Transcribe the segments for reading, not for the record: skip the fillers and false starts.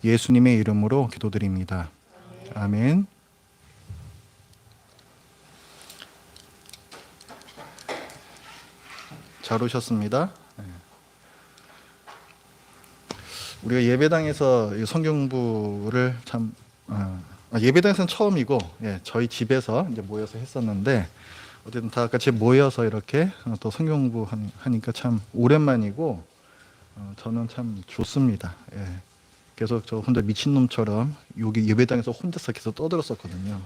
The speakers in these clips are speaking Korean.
예수님의 이름으로 기도드립니다. 아멘. 잘 오셨습니다. 우리가 예배당에서 이 성경부를 참 예배당에서는 처음이고, 저희 집에서 이제 모여서 했었는데, 어쨌든 다 같이 모여서 이렇게 또 성경부 하니까 참 오랜만이고, 저는 참 좋습니다. 계속 저 혼자 미친놈처럼 여기 예배당에서 혼자서 계속 떠들었었거든요.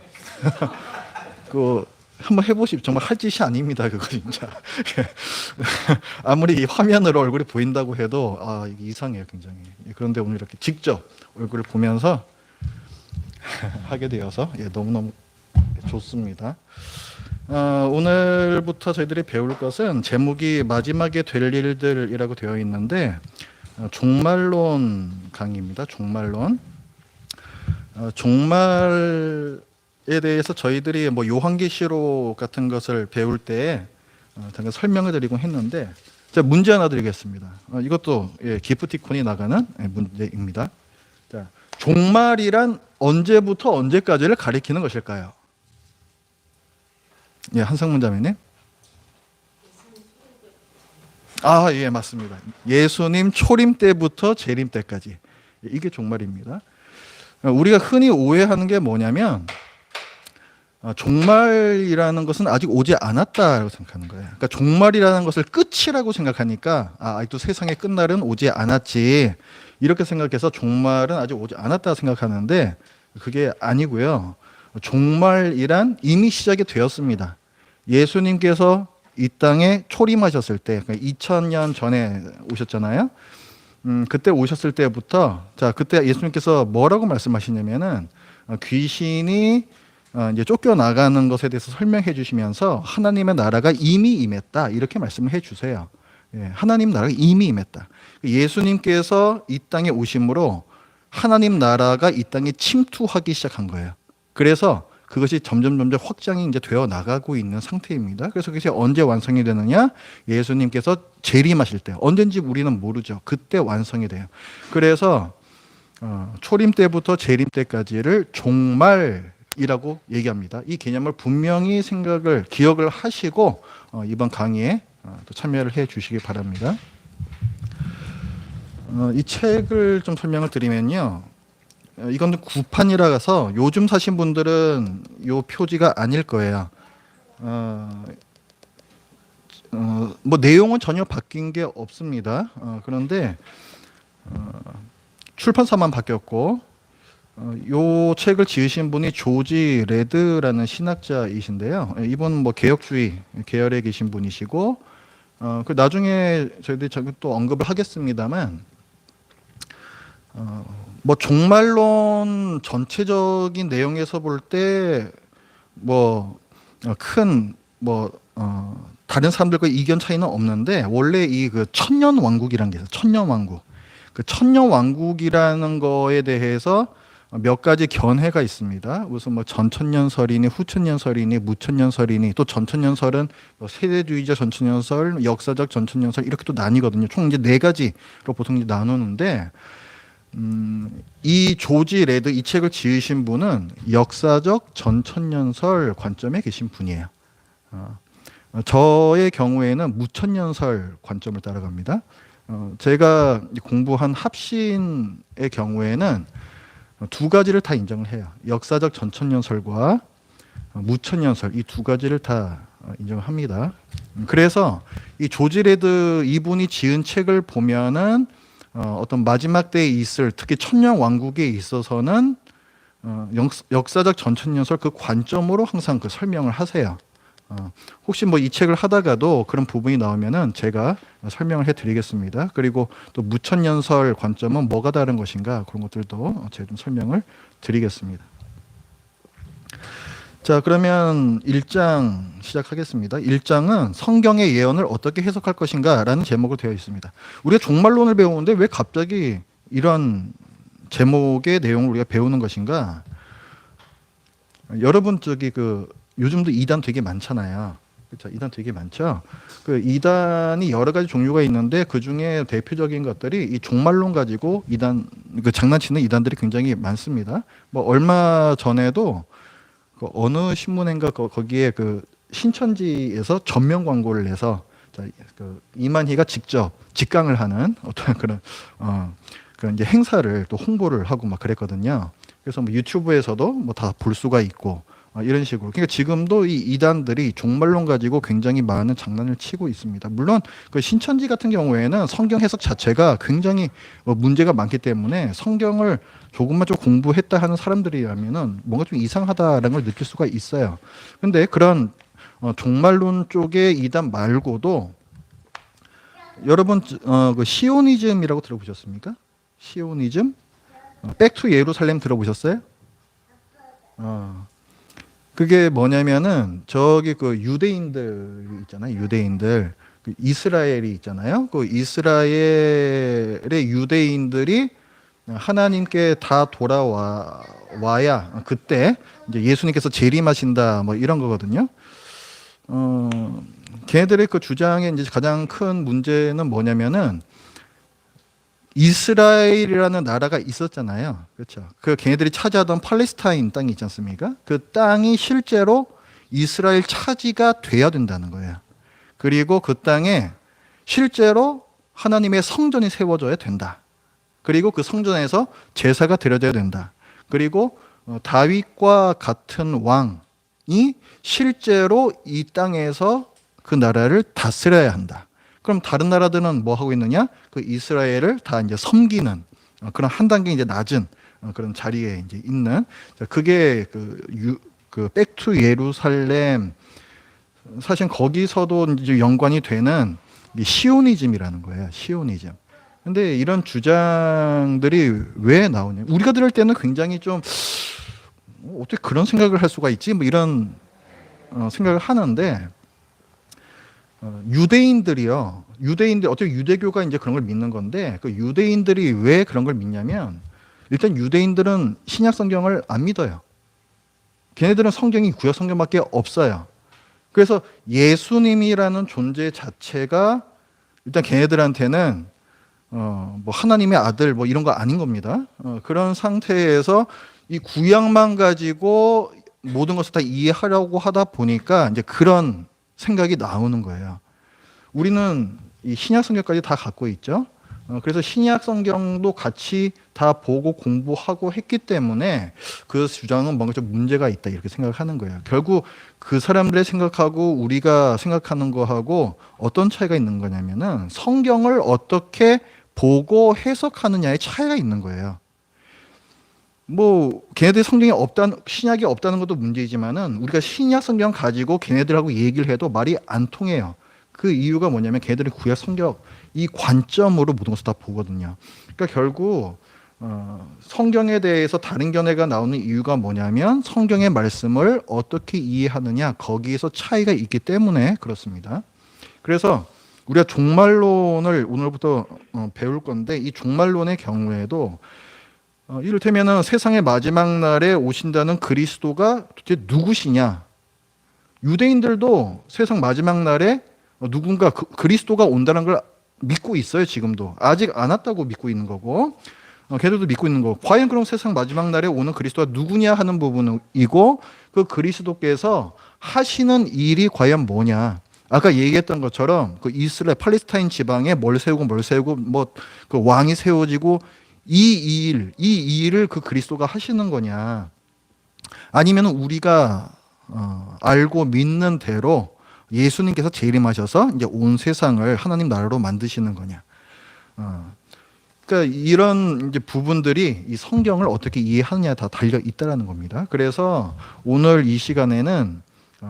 그 한번 해보시, 정말 할 짓이 아닙니다. 그거 진짜. 아무리 이 화면으로 얼굴이 보인다고 해도 이게 이상해요, 굉장히. 그런데 오늘 이렇게 직접 얼굴을 보면서 하게 되어서 너무너무 좋습니다. 오늘부터 저희들이 배울 것은 제목이 마지막에 될 일들이라고 되어 있는데, 종말론 강의입니다. 종말론. 종말에 대해서 저희들이 뭐 요한계시록 같은 것을 배울 때 잠깐 설명을 드리곤 했는데, 자, 문제 하나 드리겠습니다. 이것도 기프티콘이 나가는 문제입니다. 자, 종말이란 언제부터 언제까지를 가리키는 것일까요? 한상문 자매님. 예, 맞습니다. 예수님 초림 때부터 재림 때까지. 이게 종말입니다. 우리가 흔히 오해하는 게 뭐냐면, 종말이라는 것은 아직 오지 않았다고 생각하는 거예요. 그러니까 종말이라는 것을 끝이라고 생각하니까, 아직도 세상의 끝날은 오지 않았지, 이렇게 생각해서 종말은 아직 오지 않았다 생각하는데, 그게 아니고요. 종말이란 이미 시작이 되었습니다. 예수님께서 이 땅에 초림하셨을 때, 그러니까 2000년 전에 오셨잖아요. 그때 오셨을 때부터, 자, 그때 예수님께서 뭐라고 말씀하시냐면은, 귀신이 이제 쫓겨나가는 것에 대해서 설명해 주시면서 하나님의 나라가 이미 임했다, 이렇게 말씀을 해 주세요. 하나님 나라가 이미 임했다. 예수님께서 이 땅에 오심으로 하나님 나라가 이 땅에 침투하기 시작한 거예요. 그래서 그것이 점점 확장이 이제 되어 나가고 있는 상태입니다. 그래서 그것이 언제 완성이 되느냐? 예수님께서 재림하실 때, 언젠지 우리는 모르죠. 그때 완성이 돼요. 그래서 초림 때부터 재림 때까지를 종말이라고 얘기합니다. 이 개념을 분명히 기억을 하시고 이번 강의에 또 참여를 해 주시기 바랍니다. 이 책을 좀 설명을 드리면요. 이건 구판이라서 요즘 사신 분들은 요 표지가 아닐 거예요. 뭐 내용은 전혀 바뀐 게 없습니다. 그런데 출판사만 바뀌었고, 요 책을 지으신 분이 조지 레드라는 신학자이신데요. 이분 뭐 개혁주의 계열에 계신 분이시고, 그 나중에 저희들이 또 언급을 하겠습니다만, 뭐 종말론 전체적인 내용에서 볼 때 뭐 큰 다른 사람들과 이견 차이는 없는데, 원래 이 그 천년 왕국이라는 게 있어요. 천년 왕국. 그 천년 왕국이라는 거에 대해서 몇 가지 견해가 있습니다. 우선 뭐 전천년설이니 후천년설이니 무천년설이니, 또 전천년설은 뭐 세대주의자 전천년설, 역사적 전천년설, 이렇게 또 나뉘거든요. 총 이제 4가지로 보통 이제 나누는데, 이 조지 레드, 이 책을 지으신 분은 역사적 전천년설 관점에 계신 분이에요. 저의 경우에는 무천년설 관점을 따라갑니다. 제가 공부한 합신의 경우에는 2가지를 다 인정을 해요. 역사적 전천년설과 무천년설, 이 2가지를 다 인정을 합니다. 그래서 이 조지 레드 이분이 지은 책을 보면은 어떤 마지막 때에 있을, 특히 천년 왕국에 있어서는 역사적 전천년설 그 관점으로 항상 그 설명을 하세요. 혹시 뭐 이 책을 하다가도 그런 부분이 나오면은 제가 설명을 해드리겠습니다. 그리고 또 무천년설 관점은 뭐가 다른 것인가, 그런 것들도 제가 좀 설명을 드리겠습니다. 자, 그러면 1장 시작하겠습니다. 1장은 성경의 예언을 어떻게 해석할 것인가 라는 제목으로 되어 있습니다. 우리가 종말론을 배우는데 왜 갑자기 이런 제목의 내용을 우리가 배우는 것인가? 여러분, 요즘도 이단 되게 많잖아요. 그렇죠. 이단 되게 많죠. 그 이단이 여러 가지 종류가 있는데 그 중에 대표적인 것들이 이 종말론 가지고 이단 그 장난치는 이단들이 굉장히 많습니다. 뭐 얼마 전에도 그 어느 신문인가 거기에 그 신천지에서 전면 광고를 내서 그 이만희가 직접 직강을 하는 어떤 그런 이제 행사를 또 홍보를 하고 막 그랬거든요. 그래서 뭐 유튜브에서도 뭐 다 볼 수가 있고 이런 식으로. 그러니까 지금도 이 이단들이 종말론 가지고 굉장히 많은 장난을 치고 있습니다. 물론 그 신천지 같은 경우에는 성경 해석 자체가 굉장히 문제가 많기 때문에 성경을 조금만 좀 공부했다 하는 사람들이라면은 뭔가 좀 이상하다라는 걸 느낄 수가 있어요. 근데 그런 종말론 쪽의 이단 말고도 여러분 그 시오니즘이라고 들어보셨습니까? 시오니즘? 백투 예루살렘 들어보셨어요? 그게 뭐냐면은 저기 그 유대인들 있잖아요. 유대인들 그 이스라엘이 있잖아요. 그 이스라엘의 유대인들이 하나님께 다 돌아와야 그때 이제 예수님께서 재림하신다 뭐 이런 거거든요. 걔네들의 그 주장의 이제 가장 큰 문제는 뭐냐면은 이스라엘이라는 나라가 있었잖아요. 그렇죠. 그 걔네들이 차지하던 팔레스타인 땅이 있지 않습니까? 그 땅이 실제로 이스라엘 차지가 돼야 된다는 거예요. 그리고 그 땅에 실제로 하나님의 성전이 세워져야 된다. 그리고 그 성전에서 제사가 드려져야 된다. 그리고 다윗과 같은 왕이 실제로 이 땅에서 그 나라를 다스려야 한다. 그럼 다른 나라들은 뭐 하고 있느냐? 그 이스라엘을 다 이제 섬기는 그런 한 단계 이제 낮은 그런 자리에 이제 있는 그게 그 백투 예루살렘 사실 거기서도 이제 연관이 되는 시오니즘이라는 거예요. 시오니즘. 근데 이런 주장들이 왜 나오냐? 우리가 들을 때는 굉장히 좀 어떻게 그런 생각을 할 수가 있지? 뭐 이런 생각을 하는데 유대인들이요. 유대인들 어떻게 유대교가 이제 그런 걸 믿는 건데 그 유대인들이 왜 그런 걸 믿냐면 일단 유대인들은 신약 성경을 안 믿어요. 걔네들은 성경이 구약 성경밖에 없어요. 그래서 예수님이라는 존재 자체가 일단 걔네들한테는 뭐 하나님의 아들 뭐 이런 거 아닌 겁니다. 그런 상태에서 이 구약만 가지고 모든 것을 다 이해하려고 하다 보니까 이제 그런 생각이 나오는 거예요. 우리는 이 신약 성경까지 다 갖고 있죠. 그래서 신약 성경도 같이 다 보고 공부하고 했기 때문에 그 주장은 뭔가 좀 문제가 있다 이렇게 생각하는 거예요. 결국 그 사람들의 생각하고 우리가 생각하는 거하고 어떤 차이가 있는 거냐면은 성경을 어떻게 보고 해석하느냐의 차이가 있는 거예요. 뭐 걔네들 성경이 없다는 신약이 없다는 것도 문제이지만은 우리가 신약 성경 가지고 걔네들하고 얘기를 해도 말이 안 통해요. 그 이유가 뭐냐면 걔네들이 구약 성경 이 관점으로 모든 것을 다 보거든요. 그러니까 결국 성경에 대해서 다른 견해가 나오는 이유가 뭐냐면 성경의 말씀을 어떻게 이해하느냐 거기에서 차이가 있기 때문에 그렇습니다. 그래서 우리가 종말론을 오늘부터 배울 건데 이 종말론의 경우에도 이를테면은 세상의 마지막 날에 오신다는 그리스도가 도대체 누구시냐? 유대인들도 세상 마지막 날에 누군가 그리스도가 온다는 걸 믿고 있어요. 지금도 아직 안 왔다고 믿고 있는 거고 걔들도 믿고 있는 거고 과연 그럼 세상 마지막 날에 오는 그리스도가 누구냐 하는 부분이고 그 그리스도께서 하시는 일이 과연 뭐냐? 아까 얘기했던 것처럼 그 이스라엘 팔레스타인 지방에 뭘 세우고 뭐 그 왕이 세워지고 이 일을 그 그리스도가 하시는 거냐? 아니면 우리가 알고 믿는 대로 예수님께서 재림하셔서 이제 온 세상을 하나님 나라로 만드시는 거냐? 그러니까 이런 이제 부분들이 이 성경을 어떻게 이해하느냐에 다 달려 있다라는 겁니다. 그래서 오늘 이 시간에는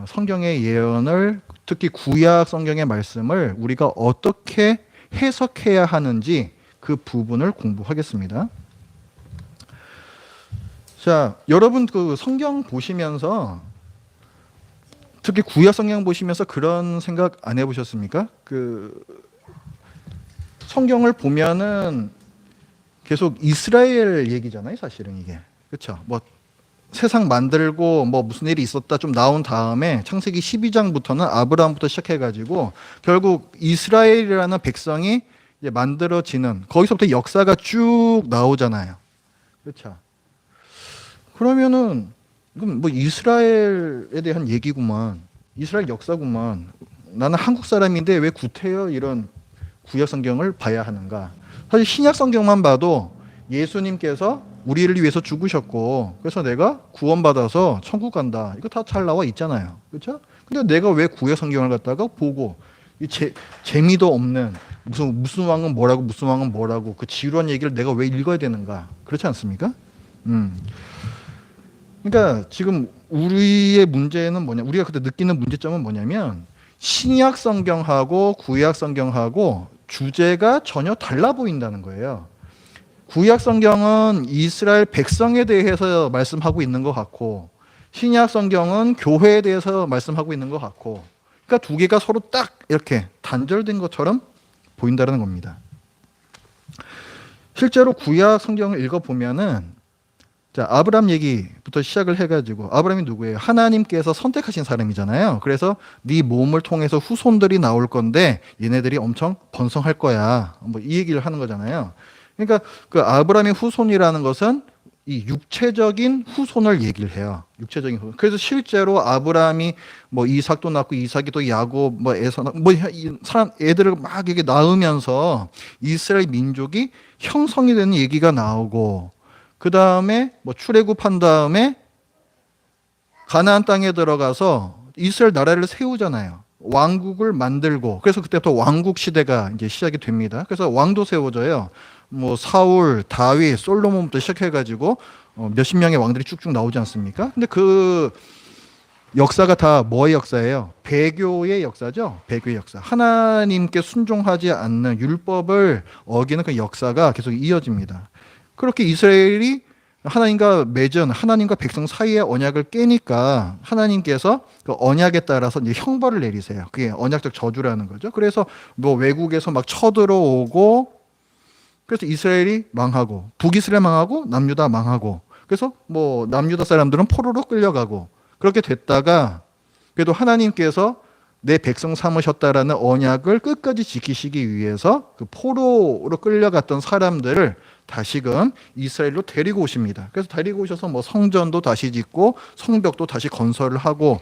성경의 예언을 특히 구약 성경의 말씀을 우리가 어떻게 해석해야 하는지 그 부분을 공부하겠습니다. 자, 여러분 그 성경 보시면서 특히 구약 성경 보시면서 그런 생각 안 해보셨습니까? 그 성경을 보면은 계속 이스라엘 얘기잖아요, 사실은 이게. 그렇죠? 뭐 세상 만들고 뭐 무슨 일이 있었다 좀 나온 다음에 창세기 12장부터는 아브라함부터 시작해가지고 결국 이스라엘이라는 백성이 이제 만들어지는 거기서부터 역사가 쭉 나오잖아요. 그렇죠. 그러면은 이건 뭐 이스라엘에 대한 얘기구만. 이스라엘 역사구만. 나는 한국 사람인데 왜 구태여 이런 구약 성경을 봐야 하는가? 사실 신약 성경만 봐도 예수님께서 우리를 위해서 죽으셨고 그래서 내가 구원받아서 천국 간다. 이거 다 잘 나와 있잖아요. 그렇죠? 근데 내가 왜 구약 성경을 갖다가 보고 이 재미도 없는 무슨 왕은 뭐라고 무슨 왕은 뭐라고 그 지루한 얘기를 내가 왜 읽어야 되는가? 그렇지 않습니까? 그러니까 지금 우리의 문제는 뭐냐? 우리가 그때 느끼는 문제점은 뭐냐면 신약 성경하고 구약 성경하고 주제가 전혀 달라 보인다는 거예요. 구약 성경은 이스라엘 백성에 대해서 말씀하고 있는 것 같고 신약 성경은 교회에 대해서 말씀하고 있는 것 같고 그러니까 두 개가 서로 딱 이렇게 단절된 것처럼 보인다는 겁니다. 실제로 구약 성경을 읽어보면은 자, 아브라함 얘기부터 시작을 해가지고 아브라함이 누구예요? 하나님께서 선택하신 사람이잖아요. 그래서 네 몸을 통해서 후손들이 나올 건데 얘네들이 엄청 번성할 거야. 뭐 이 얘기를 하는 거잖아요. 그러니까 그 아브라함의 후손이라는 것은 이 육체적인 후손을 얘기를 해요. 육체적인 후손. 그래서 실제로 아브라함이 뭐 이삭도 낳고 이삭이 또 야곱 뭐 에서 뭐 사람 애들을 막 이렇게 낳으면서 이스라엘 민족이 형성이 되는 얘기가 나오고 그 다음에 뭐 출애굽한 다음에 가나안 땅에 들어가서 이스라엘 나라를 세우잖아요. 왕국을 만들고 그래서 그때부터 왕국 시대가 이제 시작이 됩니다. 그래서 왕도 세워져요. 뭐 사울, 다윗, 솔로몬부터 시작해가지고 몇십 명의 왕들이 쭉쭉 나오지 않습니까? 근데 그 역사가 다 뭐의 역사예요? 배교의 역사죠. 배교의 역사. 하나님께 순종하지 않는 율법을 어기는 그 역사가 계속 이어집니다. 그렇게 이스라엘이 하나님과 맺은 하나님과 백성 사이의 언약을 깨니까 하나님께서 그 언약에 따라서 이제 형벌을 내리세요. 그게 언약적 저주라는 거죠. 그래서 뭐 외국에서 막 쳐들어오고 그래서 이스라엘이 망하고 북이스라엘 망하고 남유다 망하고 그래서 뭐 남유다 사람들은 포로로 끌려가고 그렇게 됐다가 그래도 하나님께서 내 백성 삼으셨다라는 언약을 끝까지 지키시기 위해서 그 포로로 끌려갔던 사람들을 다시금 이스라엘로 데리고 오십니다. 그래서 데리고 오셔서 뭐 성전도 다시 짓고 성벽도 다시 건설을 하고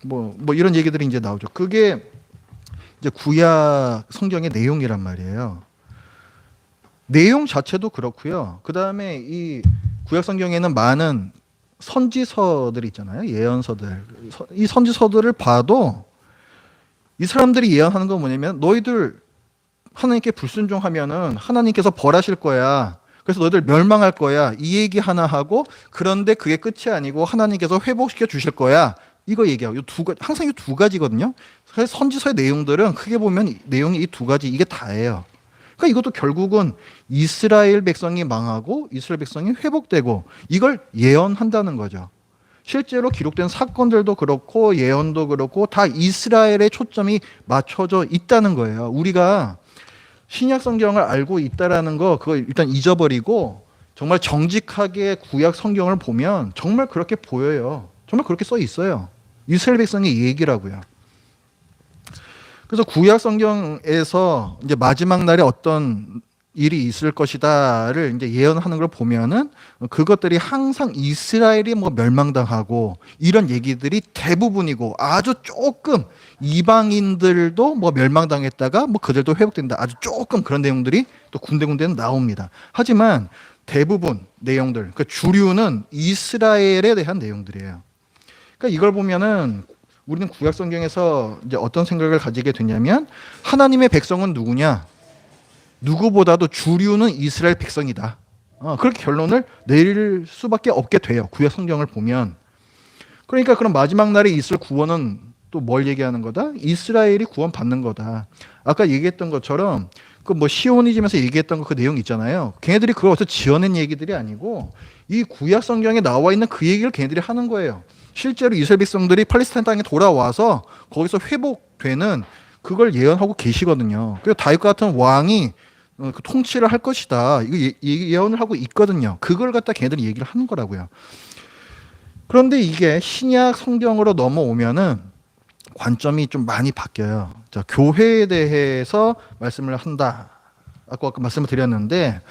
뭐 이런 얘기들이 이제 나오죠. 그게 이제 구약 성경의 내용이란 말이에요. 내용 자체도 그렇고요. 그 다음에 이 구약 성경에는 많은 선지서들이 있잖아요. 예언서들. 이 선지서들을 봐도 이 사람들이 예언하는 건 뭐냐면 너희들 하나님께 불순종하면은 하나님께서 벌하실 거야. 그래서 너희들 멸망할 거야. 이 얘기 하나 하고 그런데 그게 끝이 아니고 하나님께서 회복시켜 주실 거야. 이거 얘기하고 항상 이 두 가지거든요. 그래서 선지서의 내용들은 크게 보면 내용이 이 두 가지 이게 다예요. 그러니까 이것도 결국은 이스라엘 백성이 망하고 이스라엘 백성이 회복되고 이걸 예언한다는 거죠. 실제로 기록된 사건들도 그렇고 예언도 그렇고 다 이스라엘의 초점이 맞춰져 있다는 거예요. 우리가 신약 성경을 알고 있다라는 거 그거 일단 잊어버리고 정말 정직하게 구약 성경을 보면 정말 그렇게 보여요. 정말 그렇게 써 있어요. 이스라엘 백성의 얘기라고요. 그래서 구약 성경에서 이제 마지막 날에 어떤 일이 있을 것이다를 이제 예언하는 걸 보면은 그것들이 항상 이스라엘이 뭐 멸망당하고 이런 얘기들이 대부분이고 아주 조금 이방인들도 뭐 멸망당했다가 뭐 그들도 회복된다. 아주 조금 그런 내용들이 또 군데군데는 나옵니다. 하지만 대부분 내용들, 그 주류는 이스라엘에 대한 내용들이에요. 그러니까 이걸 보면은 우리는 구약 성경에서 이제 어떤 생각을 가지게 되냐면 하나님의 백성은 누구냐? 누구보다도 주류는 이스라엘 백성이다. 그렇게 결론을 내릴 수밖에 없게 돼요. 구약 성경을 보면. 그러니까 그럼 마지막 날에 있을 구원은 또 뭘 얘기하는 거다? 이스라엘이 구원받는 거다. 아까 얘기했던 것처럼 그 뭐 시오니즘에서 얘기했던 그 내용 있잖아요. 걔네들이 그걸 어디서 지어낸 얘기들이 아니고 이 구약 성경에 나와 있는 그 얘기를 걔네들이 하는 거예요. 실제로 이스라엘 백성들이 팔레스타인 땅에 돌아와서 거기서 회복되는 그걸 예언하고 계시거든요. 그래서 다윗 같은 왕이 그 통치를 할 것이다. 이거 예언을 하고 있거든요. 그걸 갖다 걔네들이 얘기를 하는 거라고요. 그런데 이게 신약 성경으로 넘어오면은 관점이 좀 많이 바뀌어요. 자, 교회에 대해서 말씀을 한다. 아까 말씀을 드렸는데,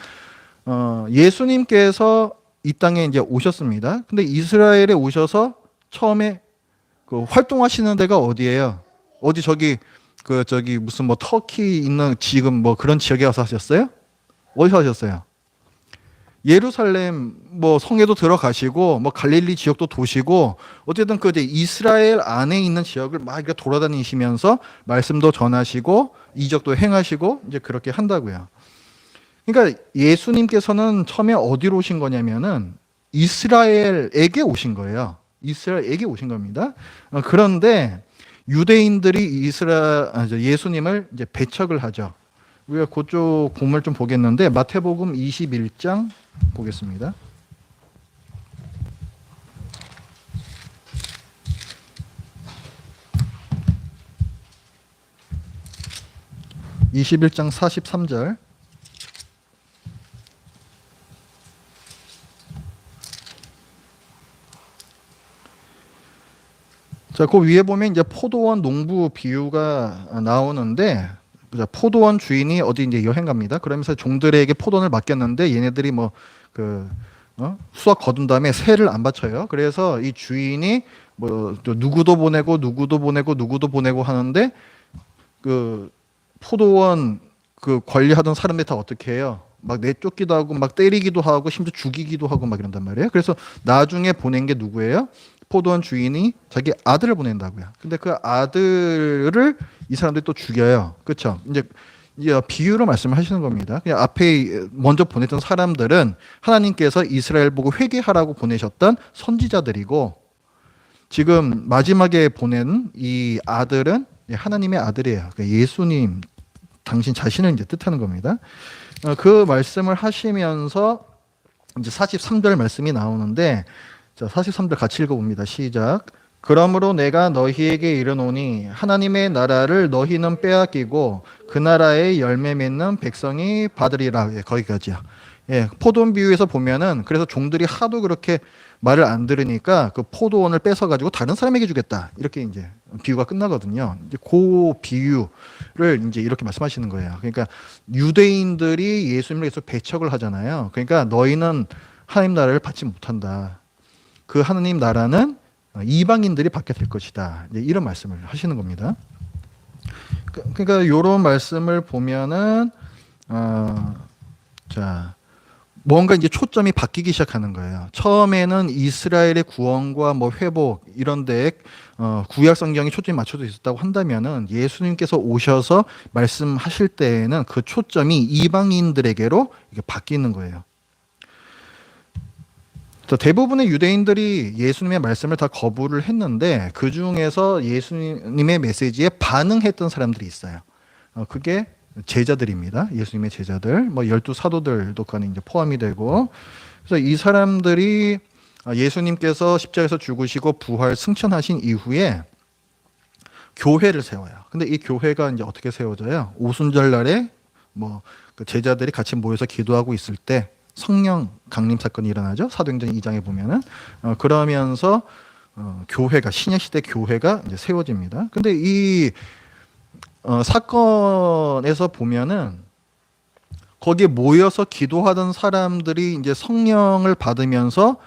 예수님께서 이 땅에 이제 오셨습니다. 근데 이스라엘에 오셔서 처음에 그 활동하시는 데가 어디예요? 어디 저기 무슨 뭐 터키 있는 지금 뭐 그런 지역에 와서 하셨어요? 어디서 하셨어요? 예루살렘 뭐 성에도 들어가시고 뭐 갈릴리 지역도 도시고 어쨌든 그 이제 이스라엘 안에 있는 지역을 막 이렇게 돌아다니시면서 말씀도 전하시고 이적도 행하시고 이제 그렇게 한다고요. 그러니까 예수님께서는 처음에 어디로 오신 거냐면은 이스라엘에게 오신 거예요. 이스라엘에게 오신 겁니다. 그런데 유대인들이 예수님을 이제 배척을 하죠. 우리가 그쪽 본문을 좀 보겠는데 마태복음 21장 보겠습니다. 21장 43절. 자, 그 위에 보면 이제 포도원 농부 비유가 나오는데, 포도원 주인이 어디 이제 여행 갑니다. 그러면서 종들에게 포도원을 맡겼는데 얘네들이 수확 거둔 다음에 세를 안 바쳐요. 그래서 이 주인이 뭐 누구도 보내고 누구도 보내고 누구도 보내고 하는데 그 포도원 그 관리하던 사람들이 다 어떻게 해요? 막 내쫓기도 하고 막 때리기도 하고 심지어 죽이기도 하고 막 이런단 말이에요. 그래서 나중에 보낸 게 누구예요? 포도원 주인이 자기 아들을 보낸다고요. 근데 그 아들을 이 사람들이 또 죽여요. 그렇죠? 이제 비유로 말씀을 하시는 겁니다. 그냥 앞에 먼저 보냈던 사람들은 하나님께서 이스라엘 보고 회개하라고 보내셨던 선지자들이고 지금 마지막에 보낸 이 아들은 하나님의 아들이에요. 그러니까 예수님 당신 자신을 이제 뜻하는 겁니다. 그 말씀을 하시면서 이제 43절 말씀이 나오는데 자, 43절 같이 읽어봅니다. 시작. 그러므로 내가 너희에게 이르노니 하나님의 나라를 너희는 빼앗기고 그 나라의 열매 맺는 백성이 받으리라. 예, 거기까지요. 예, 포도원 비유에서 보면은 그래서 종들이 하도 그렇게 말을 안 들으니까 그 포도원을 뺏어 가지고 다른 사람에게 주겠다. 이렇게 이제 비유가 끝나거든요. 이제 그 비유를 이제 이렇게 말씀하시는 거예요. 그러니까 유대인들이 예수님을 계속 배척을 하잖아요. 그러니까 너희는 하나님 나라를 받지 못한다. 그 하나님 나라는 이방인들이 받게 될 것이다. 이런 말씀을 하시는 겁니다. 그러니까 이런 말씀을 보면은 자 뭔가 이제 초점이 바뀌기 시작하는 거예요. 처음에는 이스라엘의 구원과 뭐 회복 이런데 구약 성경이 초점이 맞춰져 있었다고 한다면은 예수님께서 오셔서 말씀하실 때에는 그 초점이 이방인들에게로 이게 바뀌는 거예요. 대부분의 유대인들이 예수님의 말씀을 다 거부를 했는데 그 중에서 예수님의 메시지에 반응했던 사람들이 있어요. 그게 제자들입니다. 예수님의 제자들, 뭐 12사도들도 그 안에 이제 포함이 되고, 그래서 이 사람들이 예수님께서 십자가에서 죽으시고 부활 승천하신 이후에 교회를 세워요. 근데 이 교회가 이제 어떻게 세워져요? 오순절 날에 그 제자들이 같이 모여서 기도하고 있을 때 성령 강림 사건이 일어나죠. 사도행전 2장에 보면은 그러면서 교회가 신약 시대 교회가 이제 세워집니다. 근데 이 사건에서 보면은 거기에 모여서 기도하던 사람들이 이제 성령을 받으면서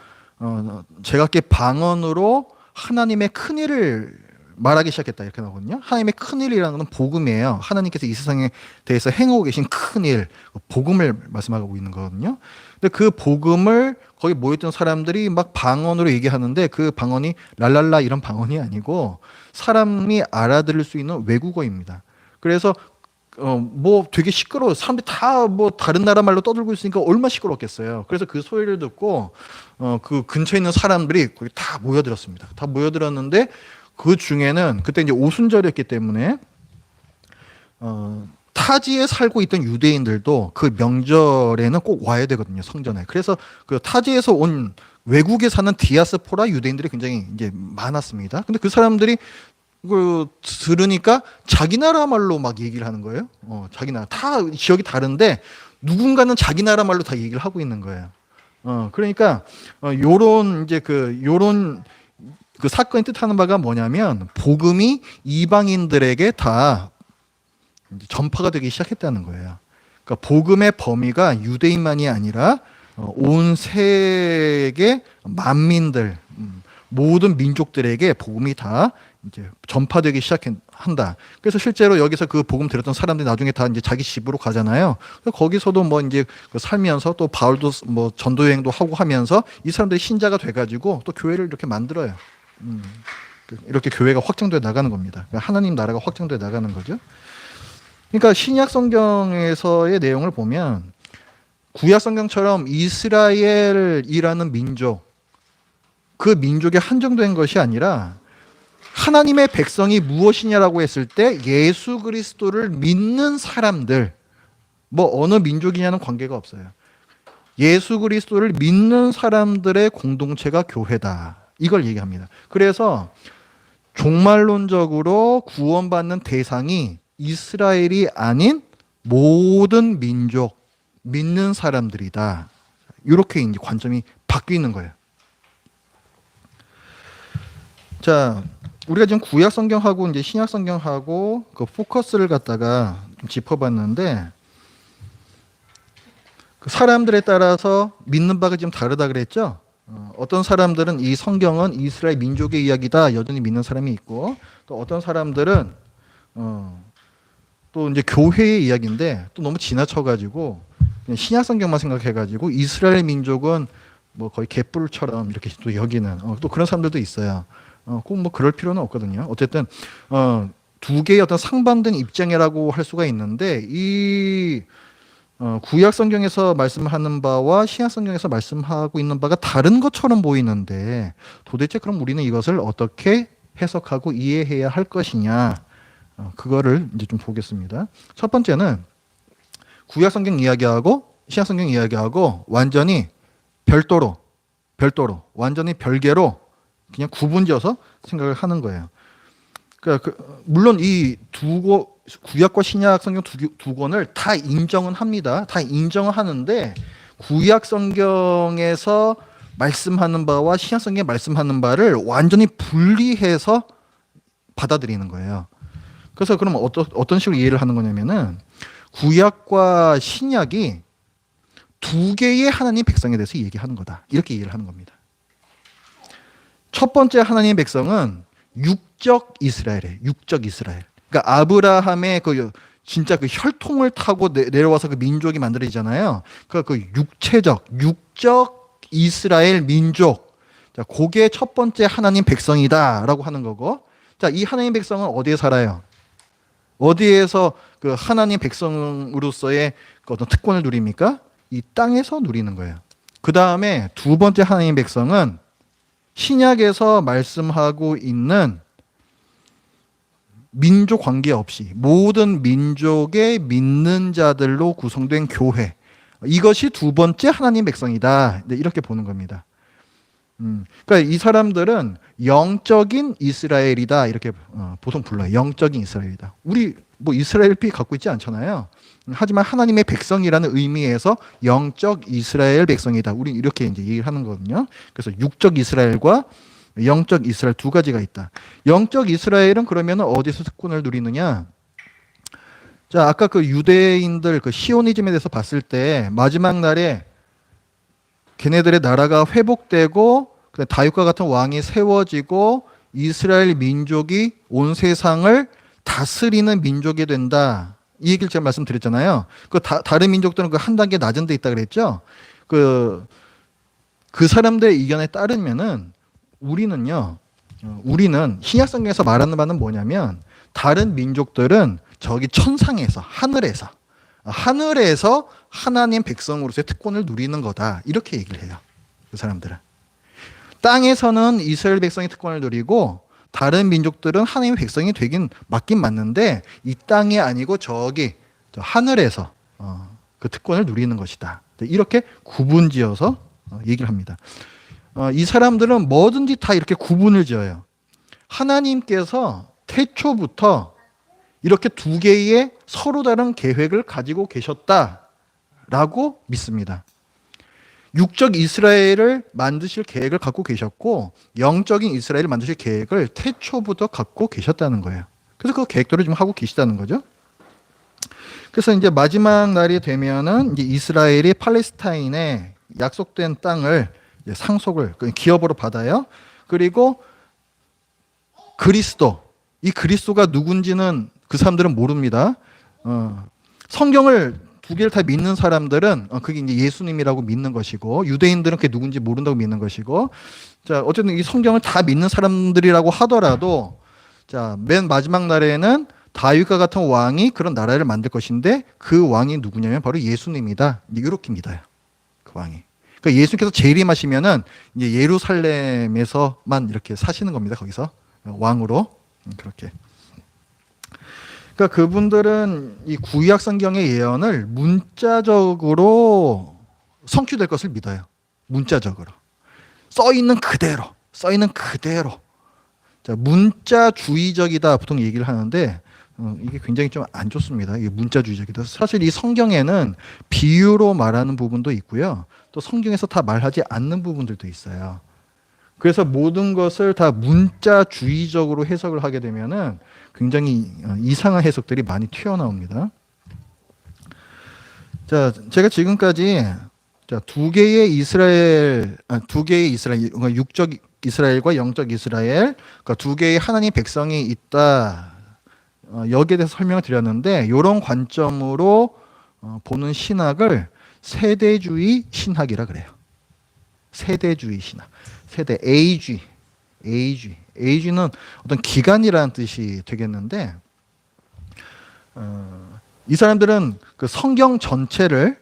제각기 방언으로 하나님의 큰 일을 말하기 시작했다 이렇게 나오거든요. 하나님의 큰 일이라는 건 복음이에요. 하나님께서 이 세상에 대해서 행하고 계신 큰 일, 복음을 말씀하고 있는 거거든요. 근데 그 복음을 거기 모였던 사람들이 막 방언으로 얘기하는데 그 방언이 랄랄라 이런 방언이 아니고 사람이 알아들을 수 있는 외국어입니다. 그래서 되게 시끄러워. 사람들이 다 다른 나라 말로 떠들고 있으니까 얼마나 시끄럽겠어요. 그래서 그 소리를 듣고 그 근처에 있는 사람들이 거기 다 모여들었습니다. 다 모여들었는데 그 중에는 그때 이제 오순절이었기 때문에 타지에 살고 있던 유대인들도 그 명절에는 꼭 와야 되거든요, 성전에. 그래서 그 타지에서 온 외국에 사는 디아스포라 유대인들이 굉장히 이제 많았습니다. 근데 그 사람들이 그 들으니까 자기 나라 말로 막 얘기를 하는 거예요. 자기 나라 다 지역이 다른데 누군가는 자기 나라 말로 다 얘기를 하고 있는 거예요. 그러니까 요런 이제 요런 그 사건이 뜻하는 바가 뭐냐면 복음이 이방인들에게 다 이제 전파가 되기 시작했다는 거예요. 그러니까 복음의 범위가 유대인만이 아니라 온 세계 만민들, 모든 민족들에게 복음이 다 이제 전파되기 시작한다. 그래서 실제로 여기서 그 복음 들었던 사람들이 나중에 다 이제 자기 집으로 가잖아요. 그래서 거기서도 뭐 이제 살면서 또 바울도 뭐 전도 여행도 하고 하면서 이 사람들이 신자가 돼가지고 또 교회를 이렇게 만들어요. 이렇게 교회가 확장돼 나가는 겁니다. 그러니까 하나님 나라가 확장돼 나가는 거죠. 그러니까 신약 성경에서의 내용을 보면 구약 성경처럼 이스라엘이라는 민족, 그 민족에 한정된 것이 아니라 하나님의 백성이 무엇이냐라고 했을 때 예수 그리스도를 믿는 사람들, 뭐 어느 민족이냐는 관계가 없어요. 예수 그리스도를 믿는 사람들의 공동체가 교회다. 이걸 얘기합니다. 그래서 종말론적으로 구원받는 대상이 이스라엘이 아닌 모든 민족, 믿는 사람들이다. 이렇게 이제 관점이 바뀌는 거예요. 자, 우리가 지금 구약 성경하고 이제 신약 성경하고 그 포커스를 갖다가 좀 짚어봤는데, 그 사람들에 따라서 믿는 바가 좀 다르다 그랬죠. 어떤 사람들은 이 성경은 이스라엘 민족의 이야기다 여전히 믿는 사람이 있고, 또 어떤 사람들은 또 이제 교회의 이야기인데 또 너무 지나쳐가지고 그냥 신약 성경만 생각해가지고 이스라엘 민족은 뭐 거의 개뿔처럼 이렇게 또 여기는 또 그런 사람들도 있어요. 꼭 뭐 그럴 필요는 없거든요. 어쨌든 두 개의 어떤 상반된 입장이라고 할 수가 있는데 이 구약 성경에서 말씀하는 바와 신약 성경에서 말씀하고 있는 바가 다른 것처럼 보이는데 도대체 그럼 우리는 이것을 어떻게 해석하고 이해해야 할 것이냐, 그거를 이제 좀 보겠습니다. 첫 번째는 구약 성경 이야기하고 신약 성경 이야기하고 완전히 별도로 완전히 별개로 그냥 구분지어서 생각을 하는 거예요. 그러니까 물론 이 구약과 신약 성경 두 권을 다 인정은 합니다. 다 인정을 하는데 구약 성경에서 말씀하는 바와 신약 성경에 말씀하는 바를 완전히 분리해서 받아들이는 거예요. 그래서 그럼 어떤 식으로 이해를 하는 거냐면은 구약과 신약이 두 개의 하나님 백성에 대해서 얘기하는 거다. 이렇게 이해를 하는 겁니다. 첫 번째 하나님의 백성은 육적 이스라엘이에요. 육적 이스라엘. 그러니까 아브라함의 진짜 그 혈통을 타고 내려와서 그 민족이 만들어지잖아요. 그러니까 육적 이스라엘 민족. 자, 그게 첫 번째 하나님 백성이다라고 하는 거고. 자, 이 하나님 백성은 어디에 살아요? 어디에서 그 하나님 백성으로서의 그 어떤 특권을 누립니까? 이 땅에서 누리는 거예요. 그 다음에 두 번째 하나님 백성은 신약에서 말씀하고 있는 민족 관계없이 모든 민족의 믿는 자들로 구성된 교회, 이것이 두 번째 하나님 백성이다. 이렇게 보는 겁니다. 그러니까 이 사람들은 영적인 이스라엘이다 이렇게 보통 불러요. 영적인 이스라엘이다. 우리 뭐 이스라엘 피 갖고 있지 않잖아요. 하지만 하나님의 백성이라는 의미에서 영적 이스라엘 백성이다. 우리 이렇게 이제 얘기를 하는 거거든요. 그래서 육적 이스라엘과 영적 이스라엘 두 가지가 있다. 영적 이스라엘은 그러면 어디서 특권을 누리느냐? 자, 아까 그 유대인들 그 시오니즘에 대해서 봤을 때 마지막 날에 걔네들의 나라가 회복되고 다윗과 같은 왕이 세워지고 이스라엘 민족이 온 세상을 다스리는 민족이 된다. 이 얘기를 제가 말씀드렸잖아요. 다른 민족들은 한 단계 낮은 데 있다 그랬죠. 그 사람들의 의견에 따르면은 우리는 신약 성경에서 말하는 바는 뭐냐면 다른 민족들은 저기 천상에서 하늘에서 하나님 백성으로서의 특권을 누리는 거다. 이렇게 얘기를 해요. 그 사람들은. 땅에서는 이스라엘 백성이 특권을 누리고 다른 민족들은 하나님의 백성이 되긴 맞긴 맞는데 이 땅이 아니고 저기 하늘에서 그 특권을 누리는 것이다. 이렇게 구분지어서 얘기를 합니다. 이 사람들은 뭐든지 다 이렇게 구분을 지어요. 하나님께서 태초부터 이렇게 두 개의 서로 다른 계획을 가지고 계셨다라고 믿습니다. 육적 이스라엘을 만드실 계획을 갖고 계셨고 영적인 이스라엘을 만드실 계획을 태초부터 갖고 계셨다는 거예요. 그래서 그 계획대로 좀 하고 계시다는 거죠. 그래서 이제 마지막 날이 되면은 이제 이스라엘이 팔레스타인의 약속된 땅을 이제 상속을 기업으로 받아요. 그리고 그리스도, 이 그리스도가 누군지는 그 사람들은 모릅니다. 성경을 두 개를 다 믿는 사람들은 그게 이제 예수님이라고 믿는 것이고, 유대인들은 그게 누군지 모른다고 믿는 것이고, 자 어쨌든 이 성경을 다 믿는 사람들이라고 하더라도, 자 맨 마지막 날에는 다윗과 같은 왕이 그런 나라를 만들 것인데 그 왕이 누구냐면 바로 예수님이다. 이렇게 믿어요. 그 왕이. 그러니까 예수님께서 재림하시면은 이제 예루살렘에서만 이렇게 사시는 겁니다. 거기서 왕으로 그렇게. 그러니까 그분들은 이 구약 성경의 예언을 문자적으로 성취될 것을 믿어요. 문자적으로. 써 있는 그대로. 써 있는 그대로. 자, 문자주의적이다 보통 얘기를 하는데 이게 굉장히 좀 안 좋습니다. 이게 문자주의적이다. 사실 이 성경에는 비유로 말하는 부분도 있고요. 또 성경에서 다 말하지 않는 부분들도 있어요. 그래서 모든 것을 다 문자주의적으로 해석을 하게 되면은 굉장히 이상한 해석들이 많이 튀어나옵니다. 자, 제가 지금까지 두 개의 이스라엘, 육적 이스라엘과 영적 이스라엘, 그러니까 두 개의 하나님 백성이 있다. 여기에 대해서 설명을 드렸는데, 이런 관점으로 보는 신학을 세대주의 신학이라 그래요. 세대주의 신학. 세대, 에이지. 에이지는 어떤 기간이라는 뜻이 되겠는데, 이 사람들은 그 성경 전체를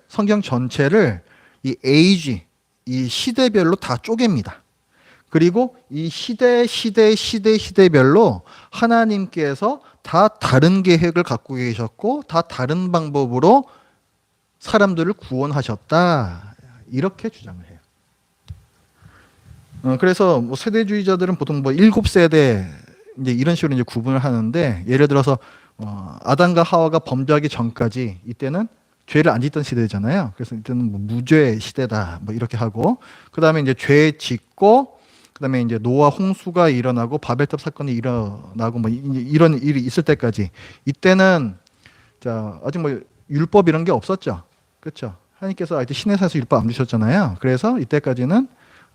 이 에이지, 이 시대별로 다 쪼갭니다. 그리고 이 시대별로 하나님께서 다 다른 계획을 갖고 계셨고 다 다른 방법으로 사람들을 구원하셨다. 이렇게 주장을 해요. 그래서 뭐 세대주의자들은 보통 뭐 7세대 이제 이런 식으로 이제 구분을 하는데, 예를 들어서 아담과 하와가 범죄하기 전까지 이때는 죄를 안 짓던 시대잖아요. 그래서 이때는 뭐 무죄 시대다 뭐 이렇게 하고, 그다음에 이제 죄 짓고, 그다음에 이제 노아 홍수가 일어나고 바벨탑 사건이 일어나고 뭐 이런 일이 있을 때까지, 이때는 자 아직 뭐 율법 이런 게 없었죠. 그렇죠? 하나님께서 아직 시내산에서 율법 안 주셨잖아요. 그래서 이때까지는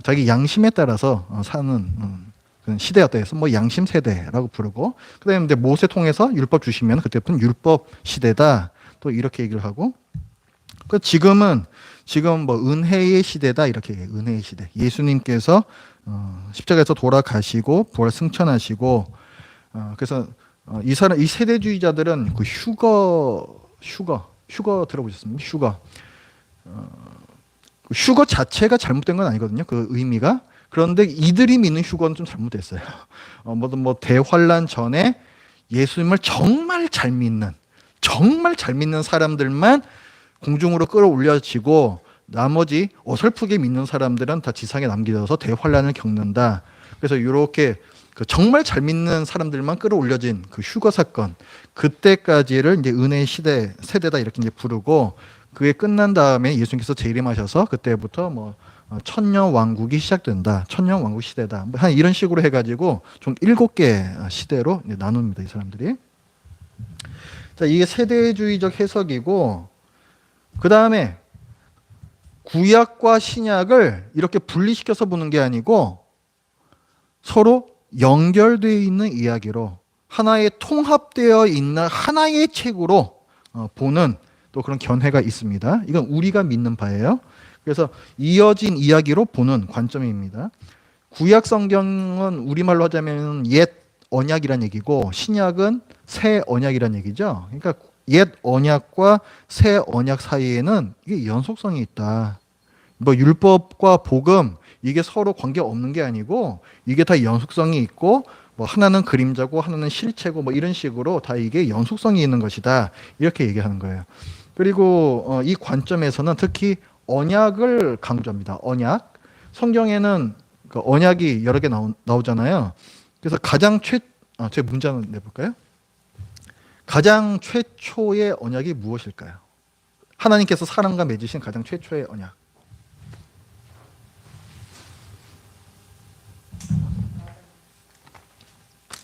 자기 양심에 따라서 사는 그런 시대였다 해서 뭐 양심 세대라고 부르고, 그다음에 이제 모세 통해서 율법 주시면 그때부터는 율법 시대다 또 이렇게 얘기를 하고, 지금 뭐 은혜의 시대다 이렇게 얘기해요. 은혜의 시대. 예수님께서 십자가에서 돌아가시고 부활 승천하시고, 그래서 이 세대주의자들은 그 휴거 들어보셨습니까? 휴거 자체가 잘못된 건 아니거든요. 그 의미가. 그런데 이들이 믿는 휴거는 좀 잘못됐어요. 뭐 대환란 전에 예수님을 정말 잘 믿는 사람들만 공중으로 끌어올려지고, 나머지 어설프게 믿는 사람들은 다 지상에 남겨져서 대환란을 겪는다. 그래서 이렇게 그 정말 잘 믿는 사람들만 끌어올려진 그 휴거 사건, 그때까지를 이제 은혜의 세대다 이렇게 이제 부르고, 그게 끝난 다음에 예수님께서 재림하셔서 그때부터 뭐 천년 왕국이 시작된다. 천년 왕국 시대다. 한 이런 식으로 해가지고 좀 7개 시대로 나눕니다. 이 사람들이. 자, 이게 세대주의적 해석이고, 그 다음에 구약과 신약을 이렇게 분리시켜서 보는 게 아니고 서로 연결되어 있는 이야기로, 하나의 통합되어 있는 하나의 책으로 보는 또 그런 견해가 있습니다. 이건 우리가 믿는 바예요. 그래서 이어진 이야기로 보는 관점입니다. 구약 성경은 우리말로 하자면 옛 언약이란 얘기고, 신약은 새 언약이란 얘기죠. 그러니까 옛 언약과 새 언약 사이에는 이게 연속성이 있다. 뭐 율법과 복음 이게 서로 관계 없는 게 아니고, 이게 다 연속성이 있고, 뭐 하나는 그림자고 하나는 실체고 뭐 이런 식으로 다 이게 연속성이 있는 것이다. 이렇게 얘기하는 거예요. 그리고 이 관점에서는 특히 언약을 강조합니다. 언약. 성경에는 그 언약이 여러 개 나오잖아요. 그래서 제 문제 한번 내볼까요? 가장 최초의 언약이 무엇일까요? 하나님께서 사람과 맺으신 가장 최초의 언약.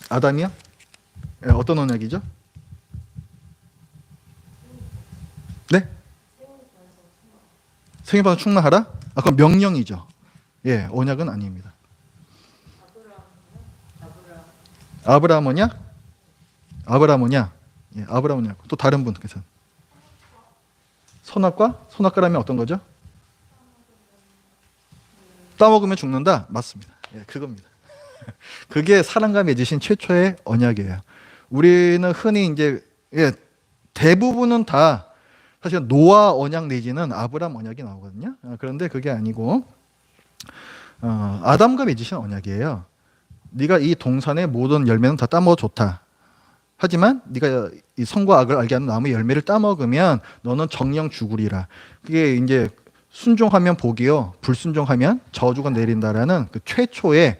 아담이요? 예, 어떤 언약이죠? 네? 생애번호 충만하라? 아, 그건 명령이죠. 예, 언약은 아닙니다. 아브라함 언약? 아브라함 언약? 예, 아브라함 언약. 또 다른 분께서 선악과? 선악과라면 어떤 거죠? 따먹으면 죽는다? 맞습니다. 예, 그겁니다. 그게 사람과 맺으신 최초의 언약이에요. 우리는 흔히 이제 예, 대부분은 다 사실 노아 언약 내지는 아브라함 언약이 나오거든요. 그런데 그게 아니고 아담과 맺으신 언약이에요. 네가 이 동산의 모든 열매는 다 따먹어 좋다. 하지만 네가 이 선과 악을 알게 하는 나무의 열매를 따먹으면 너는 정령 죽으리라. 그게 이제 순종하면 복이요, 불순종하면 저주가 내린다라는 그 최초의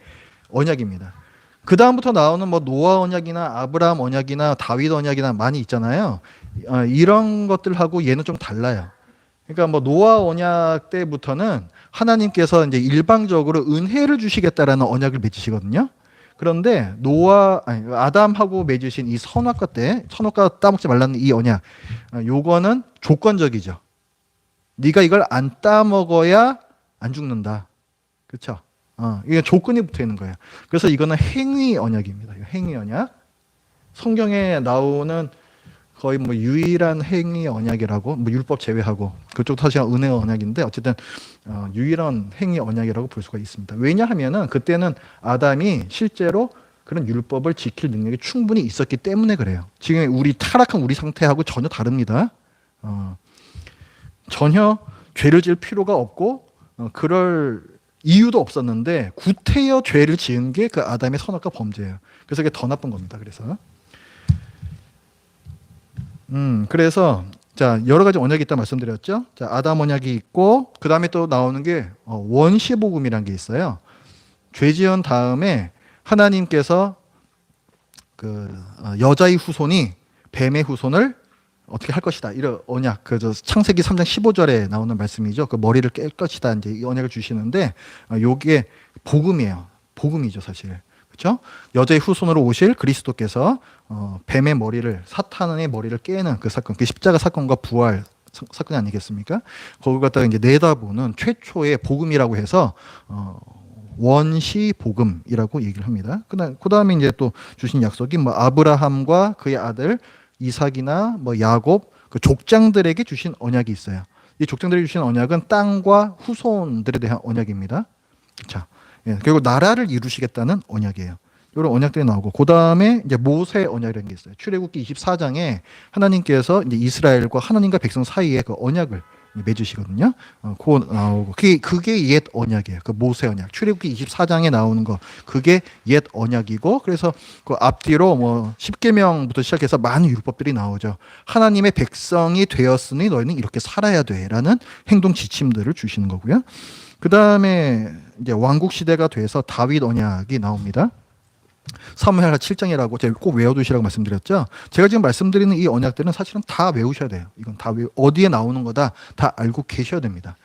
언약입니다. 그 다음부터 나오는 뭐 노아 언약이나 아브라함 언약이나 다윗 언약이나 많이 있잖아요. 이런 것들하고 얘는 좀 달라요. 그러니까 뭐 노아 언약 때부터는 하나님께서 이제 일방적으로 은혜를 주시겠다라는 언약을 맺으시거든요. 그런데 아담하고 맺으신 이 선악과 때 선악과 따먹지 말라는 이 언약, 요거는 조건적이죠. 네가 이걸 안 따먹어야 안 죽는다. 그렇죠? 이게 조건이 붙어 있는 거예요. 그래서 이거는 행위 언약입니다. 행위 언약. 성경에 나오는 거의 뭐 유일한 행위 언약이라고, 뭐 율법 제외하고 그쪽도 사실 은혜 언약인데 어쨌든 유일한 행위 언약이라고 볼 수가 있습니다. 왜냐하면은 그때는 아담이 실제로 그런 율법을 지킬 능력이 충분히 있었기 때문에 그래요. 지금 우리 타락한 우리 상태하고 전혀 다릅니다. 전혀 죄를 지을 필요가 없고 그럴 이유도 없었는데 구태여 죄를 지은 게 그 아담의 선악과 범죄예요. 그래서 이게 더 나쁜 겁니다. 그래서 자 여러 가지 언약이 있다 말씀드렸죠. 자 아담 언약이 있고 그 다음에 또 나오는 게 원시복음이라는 게 있어요. 죄 지은 다음에 하나님께서 그 여자의 후손이 뱀의 후손을 어떻게 할 것이다. 이런 언약, 창세기 3장 15절에 나오는 말씀이죠. 그 머리를 깰 것이다. 이제 이 언약을 주시는데, 요게 복음이에요. 복음이죠, 사실. 그렇죠? 여자의 후손으로 오실 그리스도께서 뱀의 머리를, 사탄의 머리를 깨는 그 사건, 그 십자가 사건과 부활 사건이 아니겠습니까? 거기 갖다가 이제 내다보는 최초의 복음이라고 해서 원시 복음이라고 얘기를 합니다. 그 다음에 이제 또 주신 약속이 뭐 아브라함과 그의 아들 이삭이나 뭐 야곱 그 족장들에게 주신 언약이 있어요. 이 족장들에게 주신 언약은 땅과 후손들에 대한 언약입니다. 자, 그리고 나라를 이루시겠다는 언약이에요. 이런 언약들이 나오고 그 다음에 이제 모세 언약이라는 게 있어요. 출애굽기 24장에 하나님께서 이제 이스라엘과 하나님과 백성 사이에 그 언약을 맺으시거든요. 그거 나오고 그게 옛 언약이에요. 그 모세 언약. 출애굽기 24장에 나오는 거 그게 옛 언약이고 그래서 그 앞뒤로 뭐 10계명부터 시작해서 많은 율법들이 나오죠. 하나님의 백성이 되었으니 너희는 이렇게 살아야 돼라는 행동 지침들을 주시는 거고요. 그 다음에 이제 왕국 시대가 돼서 다윗 언약이 나옵니다. 사무엘하 7장이라고 제가 꼭 외워두시라고 말씀드렸죠. 제가 지금 말씀드리는 이 언약들은 사실은 다 외우셔야 돼요. 이건 다 어디에 나오는 거다 다 알고 계셔야 됩니다.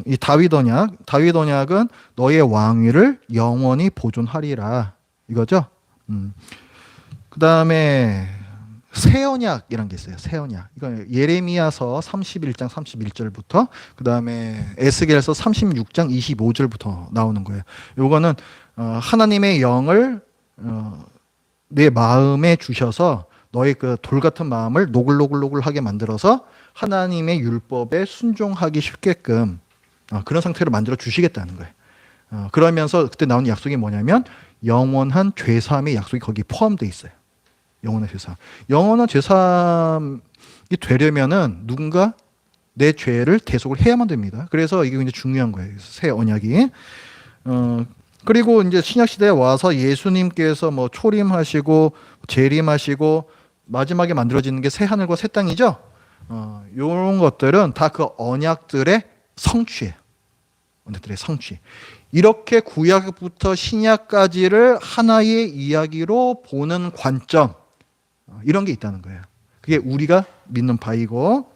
이 다윗 언약은 너의 왕위를 영원히 보존하리라 이거죠. 그 다음에 새 언약이라는 게 있어요. 새 언약. 이거 예레미야서 31장 31절부터 그 다음에 에스겔서 36장 25절부터 나오는 거예요. 요거는 하나님의 영을 내 마음에 주셔서 너의 그 돌 같은 마음을 노글노글노글하게 만들어서 하나님의 율법에 순종하기 쉽게끔 그런 상태로 만들어 주시겠다는 거예요. 그러면서 그때 나오는 약속이 뭐냐면 영원한 죄사함의 약속이 거기 포함되어 있어요. 영원한 죄사함. 영원한 죄사함이 되려면은 누군가 내 죄를 대속을 해야만 됩니다. 그래서 이게 굉장히 중요한 거예요. 새 언약이. 그리고 이제 신약 시대에 와서 예수님께서 뭐 초림하시고 재림하시고 마지막에 만들어지는 게 새 하늘과 새 땅이죠. 이런 것들은 다 그 언약들의 성취예요. 언약들의 성취. 이렇게 구약부터 신약까지를 하나의 이야기로 보는 관점 이런 게 있다는 거예요. 그게 우리가 믿는 바이고.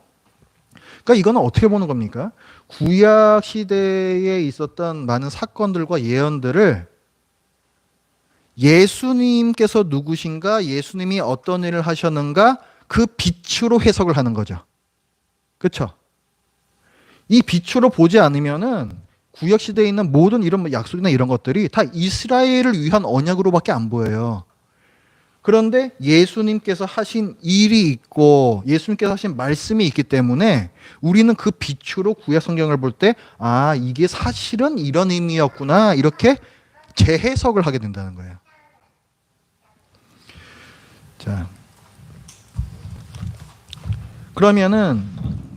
그러니까 이거는 어떻게 보는 겁니까? 구약 시대에 있었던 많은 사건들과 예언들을 예수님께서 누구신가, 예수님이 어떤 일을 하셨는가 그 빛으로 해석을 하는 거죠. 그렇죠? 이 빛으로 보지 않으면은 구약 시대에 있는 모든 이런 약속이나 이런 것들이 다 이스라엘을 위한 언약으로밖에 안 보여요. 그런데 예수님께서 하신 일이 있고 예수님께서 하신 말씀이 있기 때문에 우리는 그 빛으로 구약 성경을 볼 때 아, 이게 사실은 이런 의미였구나 이렇게 재해석을 하게 된다는 거예요. 자, 그러면은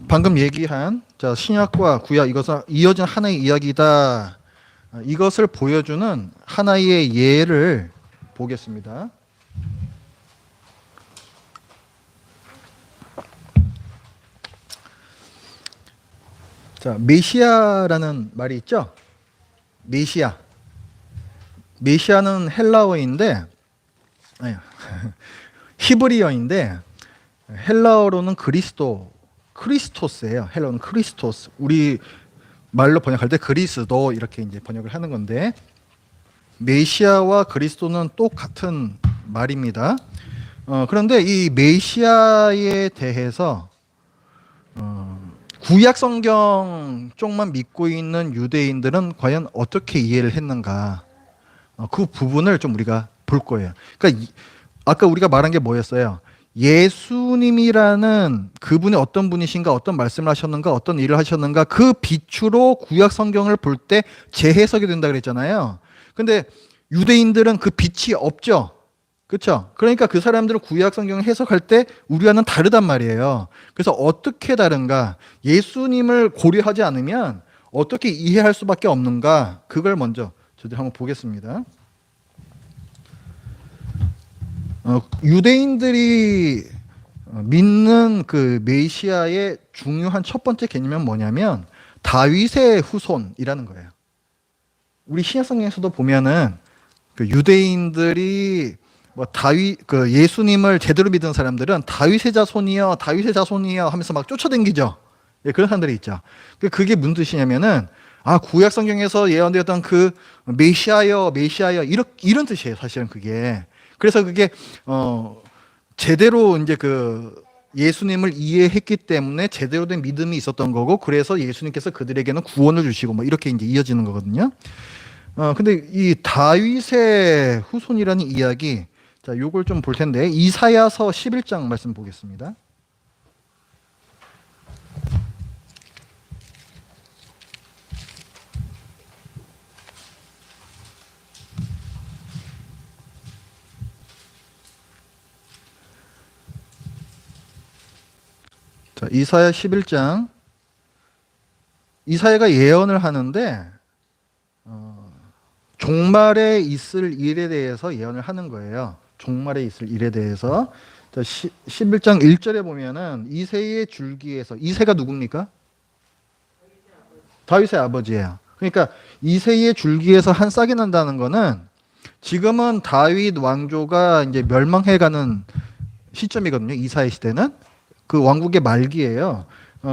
방금 얘기한 신약과 구약 이것은 이어진 하나의 이야기다. 이것을 보여주는 하나의 예를 보겠습니다. 자, 메시아라는 말이 있죠? 메시아. 메시아는 헬라어인데, 아니, 히브리어인데, 헬라어로는 크리스토스예요. 헬라어는 크리스토스. 우리 말로 번역할 때 그리스도 이렇게 이제 번역을 하는 건데, 메시아와 그리스도는 똑같은 말입니다. 그런데 이 메시아에 대해서 구약 성경 쪽만 믿고 있는 유대인들은 과연 어떻게 이해를 했는가? 그 부분을 좀 우리가 볼 거예요. 그러니까 아까 우리가 말한 게 뭐였어요? 예수님이라는 그분이 어떤 분이신가, 어떤 말씀을 하셨는가, 어떤 일을 하셨는가 그 빛으로 구약 성경을 볼 때 재해석이 된다 그랬잖아요. 근데 유대인들은 그 빛이 없죠. 그렇죠? 그러니까 그 사람들은 구약 성경을 해석할 때 우리와는 다르단 말이에요. 그래서 어떻게 다른가? 예수님을 고려하지 않으면 어떻게 이해할 수밖에 없는가? 그걸 먼저 저희들 한번 보겠습니다. 유대인들이 믿는 그 메시아의 중요한 첫 번째 개념은 뭐냐면 다윗의 후손이라는 거예요. 우리 신약성경에서도 보면은 그 유대인들이 뭐 그 예수님을 제대로 믿은 사람들은 다윗의 자손이여, 다윗의 자손이여 하면서 막 쫓아다니죠. 예, 그런 사람들이 있죠. 그게 무슨 뜻이냐면은 구약 성경에서 예언되었던 그 메시아여, 메시아여 이런 뜻이에요. 사실은 그게. 그래서 그게 제대로 이제 그 예수님을 이해했기 때문에 제대로 된 믿음이 있었던 거고, 그래서 예수님께서 그들에게는 구원을 주시고 뭐 이렇게 이제 이어지는 거거든요. 근데 이 다윗의 후손이라는 이야기, 자, 요걸 좀 볼 텐데 이사야서 11장 말씀 보겠습니다. 자, 이사야 11장. 이사야가 예언을 하는데 종말에 있을 일에 대해서 예언을 하는 거예요. 종말에 있을 일에 대해서. 자, 11장 1절에 보면은 이새의 줄기에서, 이새가 누굽니까? 다윗의 아버지예요. 그러니까 이새의 줄기에서 한 싹이 난다는 거는 지금은 다윗 왕조가 이제 멸망해가는 시점이거든요. 이사야 시대는 그 왕국의 말기예요.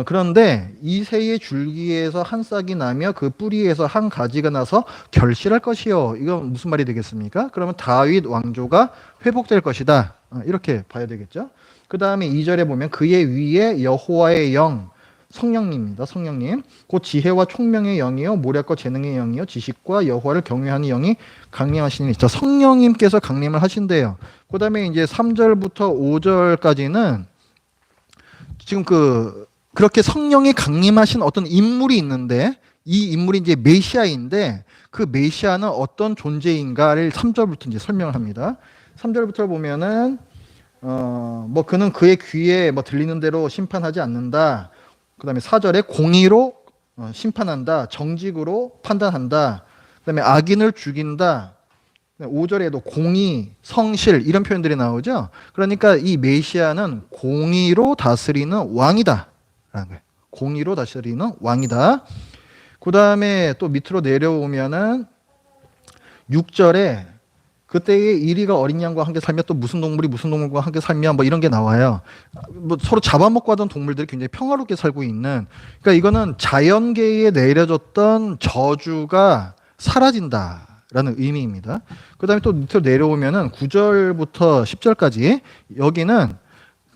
그런데 이새의 줄기에서 한 싹이 나며 그 뿌리에서 한 가지가 나서 결실할 것이요. 이건 무슨 말이 되겠습니까? 그러면 다윗 왕조가 회복될 것이다. 이렇게 봐야 되겠죠. 그 다음에 2절에 보면 그의 위에 여호와의 영, 성령님입니다. 성령님. 곧 지혜와 총명의 영이요, 모략과 재능의 영이요, 지식과 여호와를 경외하는 영이 강림하시니. 자, 성령님께서 강림을 하신대요. 그 다음에 이제 3절부터 5절까지는 지금 그렇게 성령이 강림하신 어떤 인물이 있는데, 이 인물이 이제 메시아인데, 그 메시아는 어떤 존재인가를 3절부터 이제 설명을 합니다. 3절부터 보면은 뭐 그는 그의 귀에 뭐 들리는 대로 심판하지 않는다. 그다음에 4절에 공의로 심판한다. 정직으로 판단한다. 그다음에 악인을 죽인다. 5절에도 공의, 성실 이런 표현들이 나오죠. 그러니까 이 메시아는 공의로 다스리는 왕이다 라는 거예요. 공의로 다스리는 왕이다. 그 다음에 또 밑으로 내려오면은 6절에 그때의 이리가 어린 양과 함께 살며 또 무슨 동물이 무슨 동물과 함께 살며 뭐 이런 게 나와요. 뭐 서로 잡아먹고 하던 동물들이 굉장히 평화롭게 살고 있는, 그러니까 이거는 자연계에 내려졌던 저주가 사라진다 라는 의미입니다. 그 다음에 또 밑으로 내려오면은 9절부터 10절까지 여기는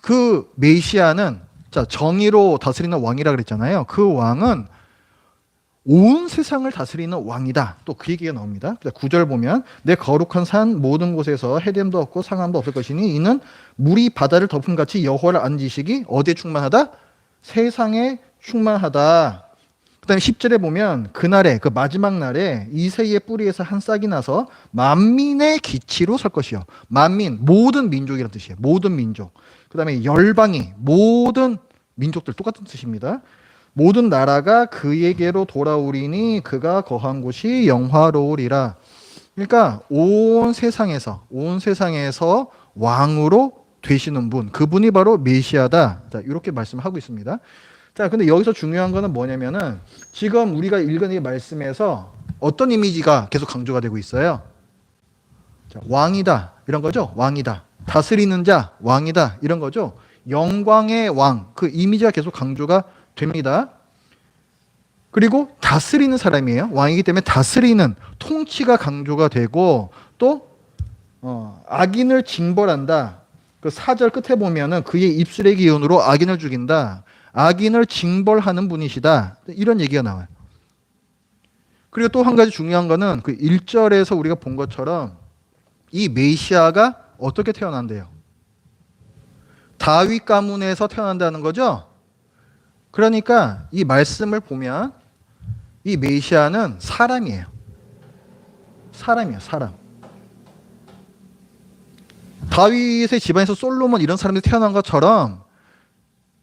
그 메시아는 자, 정의로 다스리는 왕이라 그랬잖아요. 그 왕은 온 세상을 다스리는 왕이다. 또 그 얘기가 나옵니다. 9절 보면 내 거룩한 산 모든 곳에서 해됨도 없고 상함도 없을 것이니 이는 물이 바다를 덮음 같이 여호와를 아는 지식이 어디에 충만하다? 세상에 충만하다. 그 다음에 10절에 보면 그날에 그 마지막 날에 이새의 뿌리에서 한 싹이 나서 만민의 기치로 설 것이요. 만민 모든 민족이라는 뜻이에요. 모든 민족. 그 다음에 열방이 모든 민족들 똑같은 뜻입니다. 모든 나라가 그에게로 돌아오리니 그가 거한 곳이 영화로우리라. 그러니까 온 세상에서 왕으로 되시는 분, 그분이 바로 메시아다. 자, 이렇게 말씀하고 있습니다. 자, 근데 여기서 중요한 거는 뭐냐면은 지금 우리가 읽은 이 말씀에서 어떤 이미지가 계속 강조가 되고 있어요. 자, 왕이다 이런 거죠. 왕이다. 다스리는 자 왕이다 이런 거죠. 영광의 왕, 그 이미지가 계속 강조가 됩니다. 그리고 다스리는 사람이에요. 왕이기 때문에 다스리는 통치가 강조가 되고 또 악인을 징벌한다. 그 4절 끝에 보면은 그의 입술의 기운으로 악인을 죽인다. 악인을 징벌하는 분이시다. 이런 얘기가 나와요. 그리고 또 한 가지 중요한 거는 그 1절에서 우리가 본 것처럼 이 메시아가 어떻게 태어난대요? 다윗 가문에서 태어난다는 거죠. 그러니까 이 말씀을 보면 이 메시아는 사람이에요. 사람이에요, 사람. 다윗의 집안에서 솔로몬 이런 사람들이 태어난 것처럼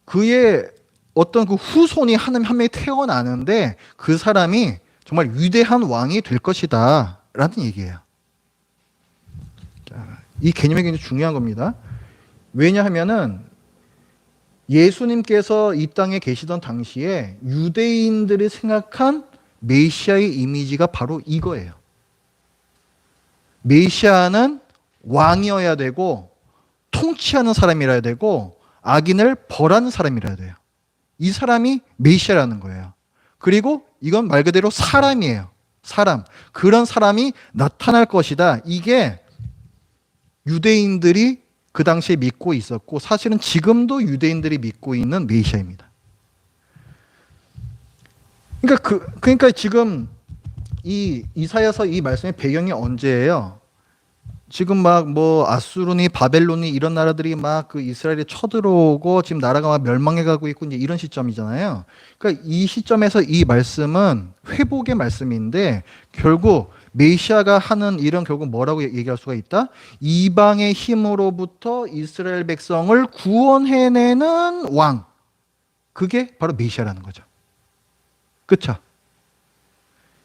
그의 어떤 그 후손이 한 명이 태어나는데 그 사람이 정말 위대한 왕이 될 것이다 라는 얘기예요. 자, 이 개념이 굉장히 중요한 겁니다. 왜냐하면은 예수님께서 이 땅에 계시던 당시에 유대인들이 생각한 메시아의 이미지가 바로 이거예요. 메시아는 왕이어야 되고 통치하는 사람이라야 되고 악인을 벌하는 사람이라야 돼요. 이 사람이 메시아라는 거예요. 그리고 이건 말 그대로 사람이에요. 사람. 그런 사람이 나타날 것이다. 이게 유대인들이 그 당시에 믿고 있었고 사실은 지금도 유대인들이 믿고 있는 메시아입니다. 그러니까 지금 이 이사야서 이 말씀의 배경이 언제예요? 지금 막 뭐 아수르니 바벨론이 이런 나라들이 막 그 이스라엘에 쳐들어오고 지금 나라가 막 멸망해 가고 있고 이제 이런 시점이잖아요. 그러니까 이 시점에서 이 말씀은 회복의 말씀인데 결국 메시아가 하는 일은 결국 뭐라고 얘기할 수가 있다? 이방의 힘으로부터 이스라엘 백성을 구원해내는 왕. 그게 바로 메시아라는 거죠. 그렇죠?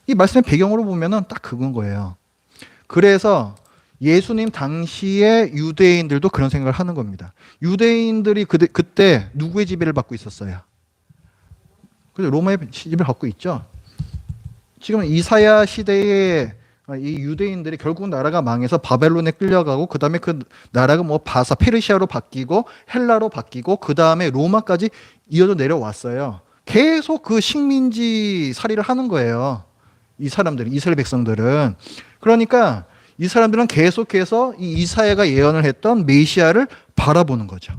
이 말씀의 배경으로 보면은 딱 그건 거예요. 그래서 예수님 당시의 유대인들도 그런 생각을 하는 겁니다. 유대인들이 그때 누구의 지배를 받고 있었어요? 로마의 지배를 받고 있죠. 지금 이사야 시대에 이 유대인들이 결국 나라가 망해서 바벨론에 끌려가고 그 다음에 그 나라가 뭐 바사 페르시아로 바뀌고 헬라로 바뀌고 그 다음에 로마까지 이어져 내려왔어요. 계속 그 식민지 살이를 하는 거예요. 이 사람들이, 이스라엘 백성들은. 그러니까 이 사람들은 계속해서 이 이사야가 예언을 했던 메시아를 바라보는 거죠.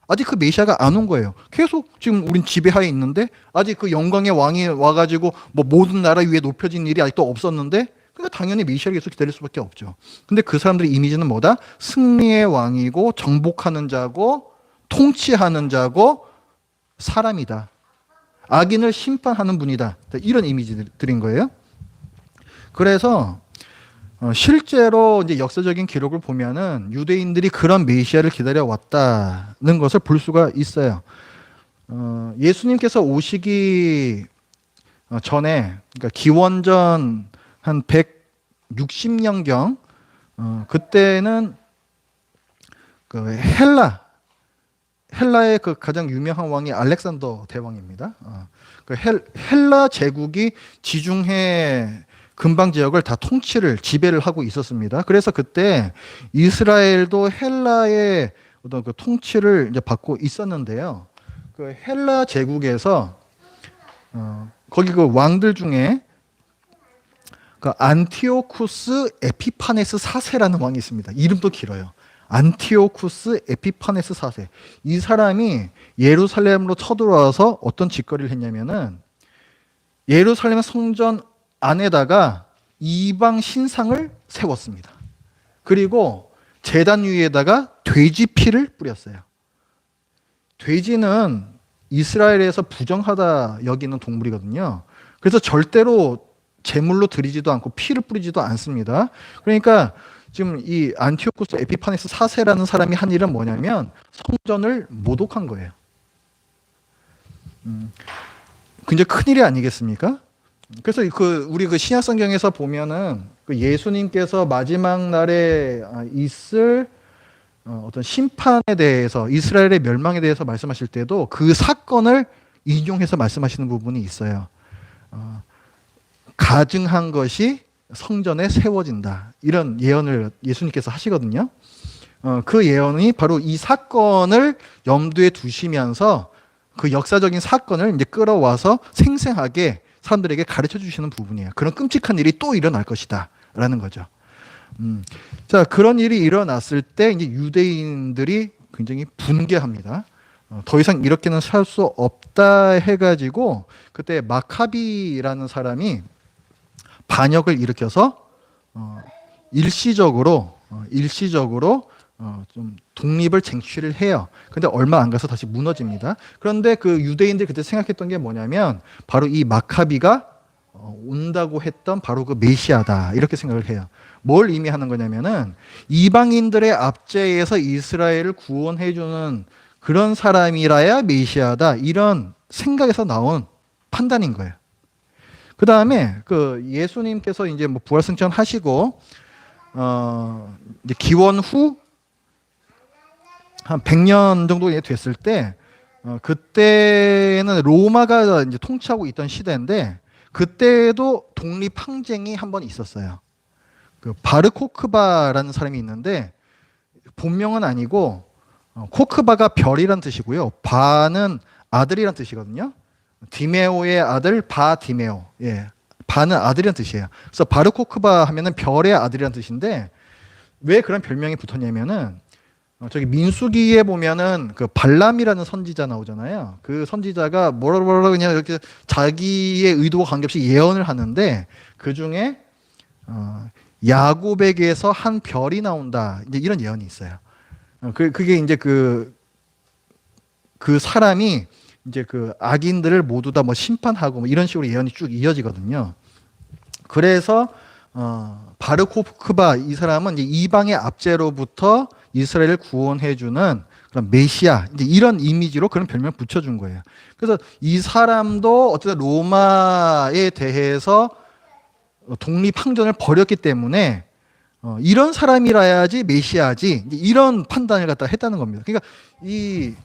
아직 그 메시아가 안 온 거예요. 계속 지금 우린 지배하에 있는데 아직 그 영광의 왕이 와가지고 뭐 모든 나라 위에 높여진 일이 아직도 없었는데 그러니까 당연히 메시아를 계속 기다릴 수밖에 없죠. 근데 그 사람들의 이미지는 뭐다? 승리의 왕이고 정복하는 자고 통치하는 자고 사람이다. 악인을 심판하는 분이다. 이런 이미지들인 거예요. 그래서 실제로 이제 역사적인 기록을 보면은 유대인들이 그런 메시아를 기다려 왔다는 것을 볼 수가 있어요. 예수님께서 오시기 전에, 그러니까 기원전 한 160년경, 그때는 그 헬라의 그 가장 유명한 왕이 알렉산더 대왕입니다. 그 헬라 제국이 지중해 근방 지역을 다 지배를 하고 있었습니다. 그래서 그때 이스라엘도 헬라의 어떤 그 통치를 이제 받고 있었는데요. 그 헬라 제국에서 거기 그 왕들 중에 그 안티오쿠스 에피파네스 4세라는 왕이 있습니다. 이름도 길어요. 안티오쿠스 에피파네스 4세. 이 사람이 예루살렘으로 쳐들어와서 어떤 짓거리를 했냐면은 예루살렘 성전 안에다가 이방 신상을 세웠습니다. 그리고 제단 위에다가 돼지 피를 뿌렸어요. 돼지는 이스라엘에서 부정하다 여기는 동물이거든요. 그래서 절대로 제물로 드리지도 않고 피를 뿌리지도 않습니다. 그러니까 지금 이 안티오쿠스 에피파네스 4세라는 사람이 한 일은 뭐냐면 성전을 모독한 거예요. 굉장히 큰일이 아니겠습니까? 그래서 우리 신약 성경에서 보면은 예수님께서 마지막 날에 있을 어떤 심판에 대해서, 이스라엘의 멸망에 대해서 말씀하실 때도 그 사건을 인용해서 말씀하시는 부분이 있어요. 가증한 것이 성전에 세워진다. 이런 예언을 예수님께서 하시거든요. 그 예언이 바로 이 사건을 염두에 두시면서 그 역사적인 사건을 이제 끌어와서 생생하게 사람들에게 가르쳐 주시는 부분이에요. 그런 끔찍한 일이 또 일어날 것이다. 라는 거죠. 자, 그런 일이 일어났을 때 이제 유대인들이 굉장히 분개합니다. 더 이상 이렇게는 살 수 없다 해가지고 그때 마카비라는 사람이 반역을 일으켜서 일시적으로 좀 독립을 쟁취를 해요. 근데 얼마 안 가서 다시 무너집니다. 그런데 그 유대인들이 그때 생각했던 게 뭐냐면 바로 이 마카비가 온다고 했던 바로 그 메시아다 이렇게 생각을 해요. 뭘 의미하는 거냐면은 이방인들의 압제에서 이스라엘을 구원해주는 그런 사람이라야 메시아다 이런 생각에서 나온 판단인 거예요. 그 다음에 그 예수님께서 이제 뭐 부활승천 하시고 이제 기원 후 한 100년 정도 됐을 때 그때는 로마가 이제 통치하고 있던 시대인데 그때도 독립 항쟁이 한 번 있었어요. 그 바르코크바라는 사람이 있는데 본명은 아니고 코크바가 별이란 뜻이고요. 바는 아들이란 뜻이거든요. 디메오의 아들 바디메오. 예. 바는 아들이란 뜻이에요. 그래서 바르코크바 하면은 별의 아들이란 뜻인데 왜 그런 별명이 붙었냐면은 저기 민수기에 보면은 그 발람이라는 선지자 나오잖아요. 그 선지자가 뭐라 그냥 이렇게 자기의 의도와 관계없이 예언을 하는데 그 중에 야곱에게서 한 별이 나온다. 이제 이런 예언이 있어요. 그게 이제 그 사람이 이제 그 악인들을 모두 다 뭐 심판하고 뭐 이런 식으로 예언이 쭉 이어지거든요. 그래서 바르코크바 이 사람은 이제 이방의 압제로부터 이스라엘을 구원해주는 그런 메시아 이제 이런 이미지로 그런 별명 붙여준 거예요. 그래서 이 사람도 어쨌든 로마에 대해서 독립항전을 벌였기 때문에 이런 사람이라야지 메시아지 이런 판단을 갖다 했다는 겁니다. 그러니까 이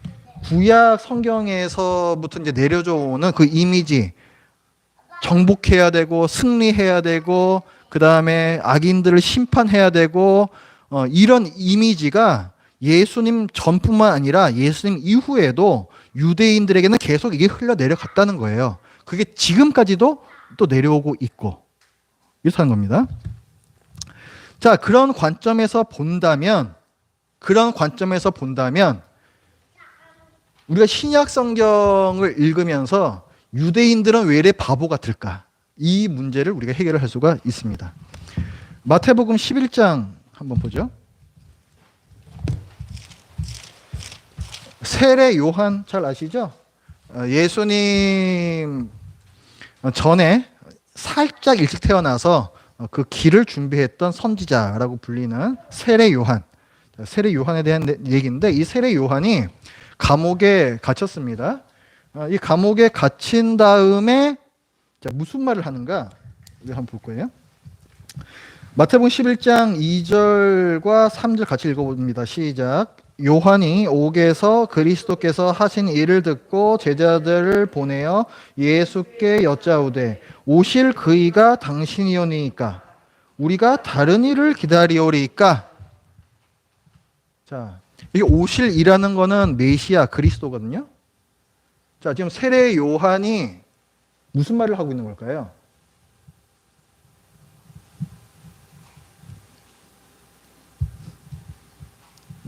구약 성경에서부터 이제 내려져 오는 그 이미지 정복해야 되고 승리해야 되고 그 다음에 악인들을 심판해야 되고 이런 이미지가 예수님 전뿐만 아니라 예수님 이후에도 유대인들에게는 계속 이게 흘러 내려갔다는 거예요. 그게 지금까지도 또 내려오고 있고 이렇다는 겁니다. 자, 그런 관점에서 본다면 우리가 신약 성경을 읽으면서 유대인들은 왜 이래 바보 같을까? 이 문제를 우리가 해결을 할 수가 있습니다. 마태복음 11장 한번 보죠. 세례 요한 잘 아시죠? 예수님 전에 살짝 일찍 태어나서 그 길을 준비했던 선지자라고 불리는 세례 요한. 세례 요한에 대한 얘기인데 이 세례 요한이 감옥에 갇혔습니다. 이 감옥에 갇힌 다음에 무슨 말을 하는가? 우리 한번 볼 거예요. 마태복음 11장 2절과 3절 같이 읽어봅니다. 시작. 요한이 옥에서 그리스도께서 하신 일을 듣고 제자들을 보내어 예수께 여짜오되 오실 그이가 당신이오니까 우리가 다른 일을 기다리오리까. 자, 이게 오실 이라는 거는 메시아 그리스도거든요. 자, 지금 세례 요한이 무슨 말을 하고 있는 걸까요?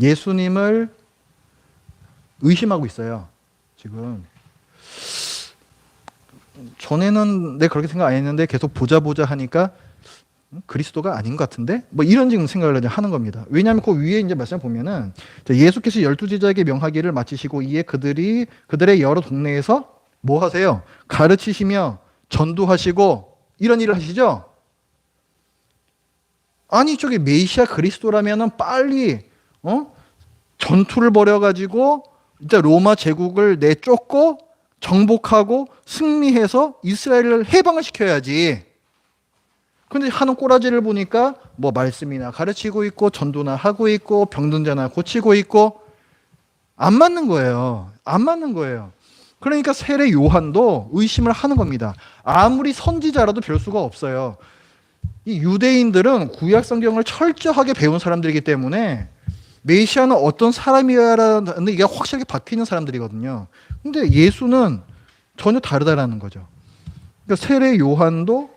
예수님을 의심하고 있어요. 지금 전에는 내가 그렇게 생각 안 했는데 계속 보자 하니까 그리스도가 아닌 것 같은데? 뭐 이런 지금 생각을 하는 겁니다. 왜냐하면 그 위에 이제 말씀 보면은 예수께서 12제자에게 명하기를 마치시고 이에 그들의 여러 동네에서 뭐 하세요? 가르치시며 전도하시고 이런 일을 하시죠? 아니 저기 메시아 그리스도라면은 빨리 전투를 벌여가지고 이제 로마 제국을 내쫓고 정복하고 승리해서 이스라엘을 해방을 시켜야지. 근데 하는 꼬라지를 보니까 뭐 말씀이나 가르치고 있고 전도나 하고 있고 병든 자나 고치고 있고 안 맞는 거예요. 안 맞는 거예요. 그러니까 세례 요한도 의심을 하는 겁니다. 아무리 선지자라도 별 수가 없어요. 이 유대인들은 구약 성경을 철저하게 배운 사람들이기 때문에 메시아는 어떤 사람이야라는 이게 확실하게 박히는 사람들이거든요. 근데 예수는 전혀 다르다라는 거죠. 그러니까 세례 요한도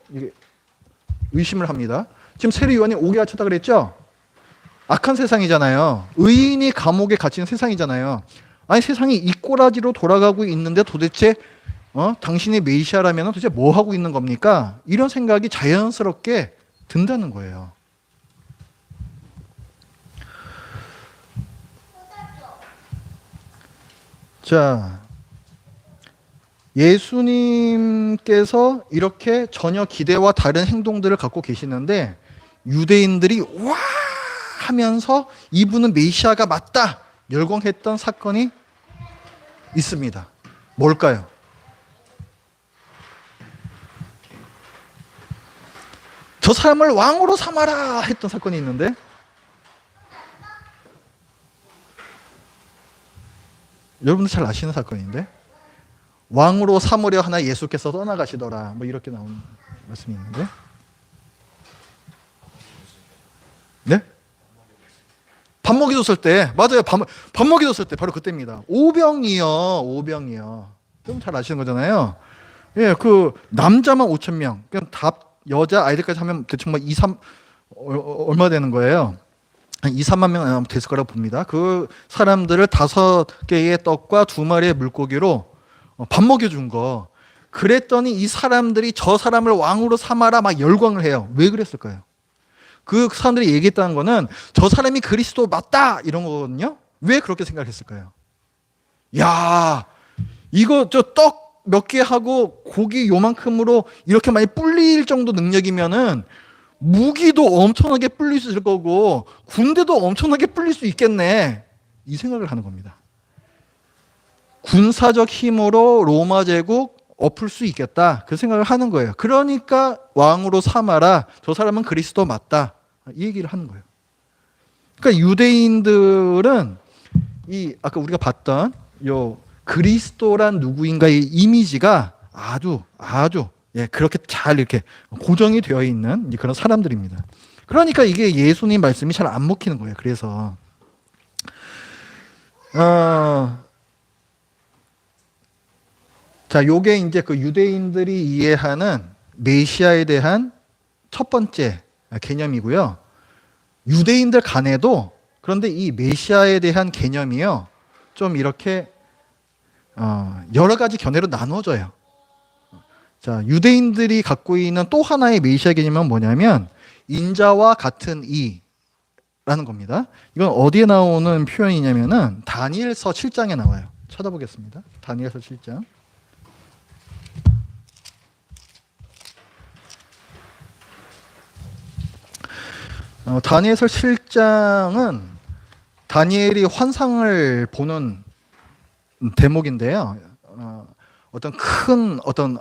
의심을 합니다. 지금 세례 요한이 옥에 갇혔다 그랬죠? 악한 세상이잖아요. 의인이 감옥에 갇힌 세상이잖아요. 아니 세상이 이 꼬라지로 돌아가고 있는데 도대체 당신이 메시아라면 도대체 뭐 하고 있는 겁니까? 이런 생각이 자연스럽게 든다는 거예요. 자, 예수님께서 이렇게 전혀 기대와 다른 행동들을 갖고 계시는데 유대인들이 와 하면서 이분은 메시아가 맞다 열광했던 사건이 있습니다. 뭘까요? 저 사람을 왕으로 삼아라 했던 사건이 있는데 여러분들 잘 아시는 사건인데 왕으로 삼으려 하나 예수께서 떠나가시더라 뭐 이렇게 나오는 말씀이 있는데 네? 밥 먹여줬을 때 맞아요. 밥 먹여줬을 때 바로 그때입니다. 오병이요. 좀 잘 아시는 거잖아요. 예, 그 남자만 5천 명, 그냥 다 여자 아이들까지 하면 대충 뭐 2, 3 얼마 되는 거예요? 한 2, 3만 명 됐을 거라고 봅니다. 그 사람들을 5개의 떡과 2마리의 물고기로 밥 먹여준 거. 그랬더니 이 사람들이 저 사람을 왕으로 삼아라 막 열광을 해요. 왜 그랬을까요? 그 사람들이 얘기했다는 거는 저 사람이 그리스도 맞다 이런 거거든요. 왜 그렇게 생각했을까요? 야, 이거 저 떡 몇 개 하고 고기 요만큼으로 이렇게 많이 불릴 정도 능력이면은 무기도 엄청나게 불릴 수 있을 거고 군대도 엄청나게 불릴 수 있겠네. 이 생각을 하는 겁니다. 군사적 힘으로 로마 제국 엎을 수 있겠다. 그 생각을 하는 거예요. 그러니까 왕으로 삼아라. 저 사람은 그리스도 맞다. 이 얘기를 하는 거예요. 그러니까 유대인들은 이 아까 우리가 봤던 요 그리스도란 누구인가의 이미지가 아주 그렇게 잘 이렇게 고정이 되어 있는 그런 사람들입니다. 그러니까 이게 예수님 말씀이 잘 안 먹히는 거예요. 그래서 자, 요게 이제 그 유대인들이 이해하는 메시아에 대한 첫 번째 개념이고요. 유대인들 간에도 그런데 이 메시아에 대한 개념이요. 좀 이렇게 여러 가지 견해로 나누어져요. 자, 유대인들이 갖고 있는 또 하나의 메시아 개념은 뭐냐면 인자와 같은 이라는 겁니다. 이건 어디에 나오는 표현이냐면은 다니엘서 7장에 나와요. 찾아보겠습니다. 다니엘서 7장. 다니엘서 7장은 다니엘이 환상을 보는 대목인데요. 어떤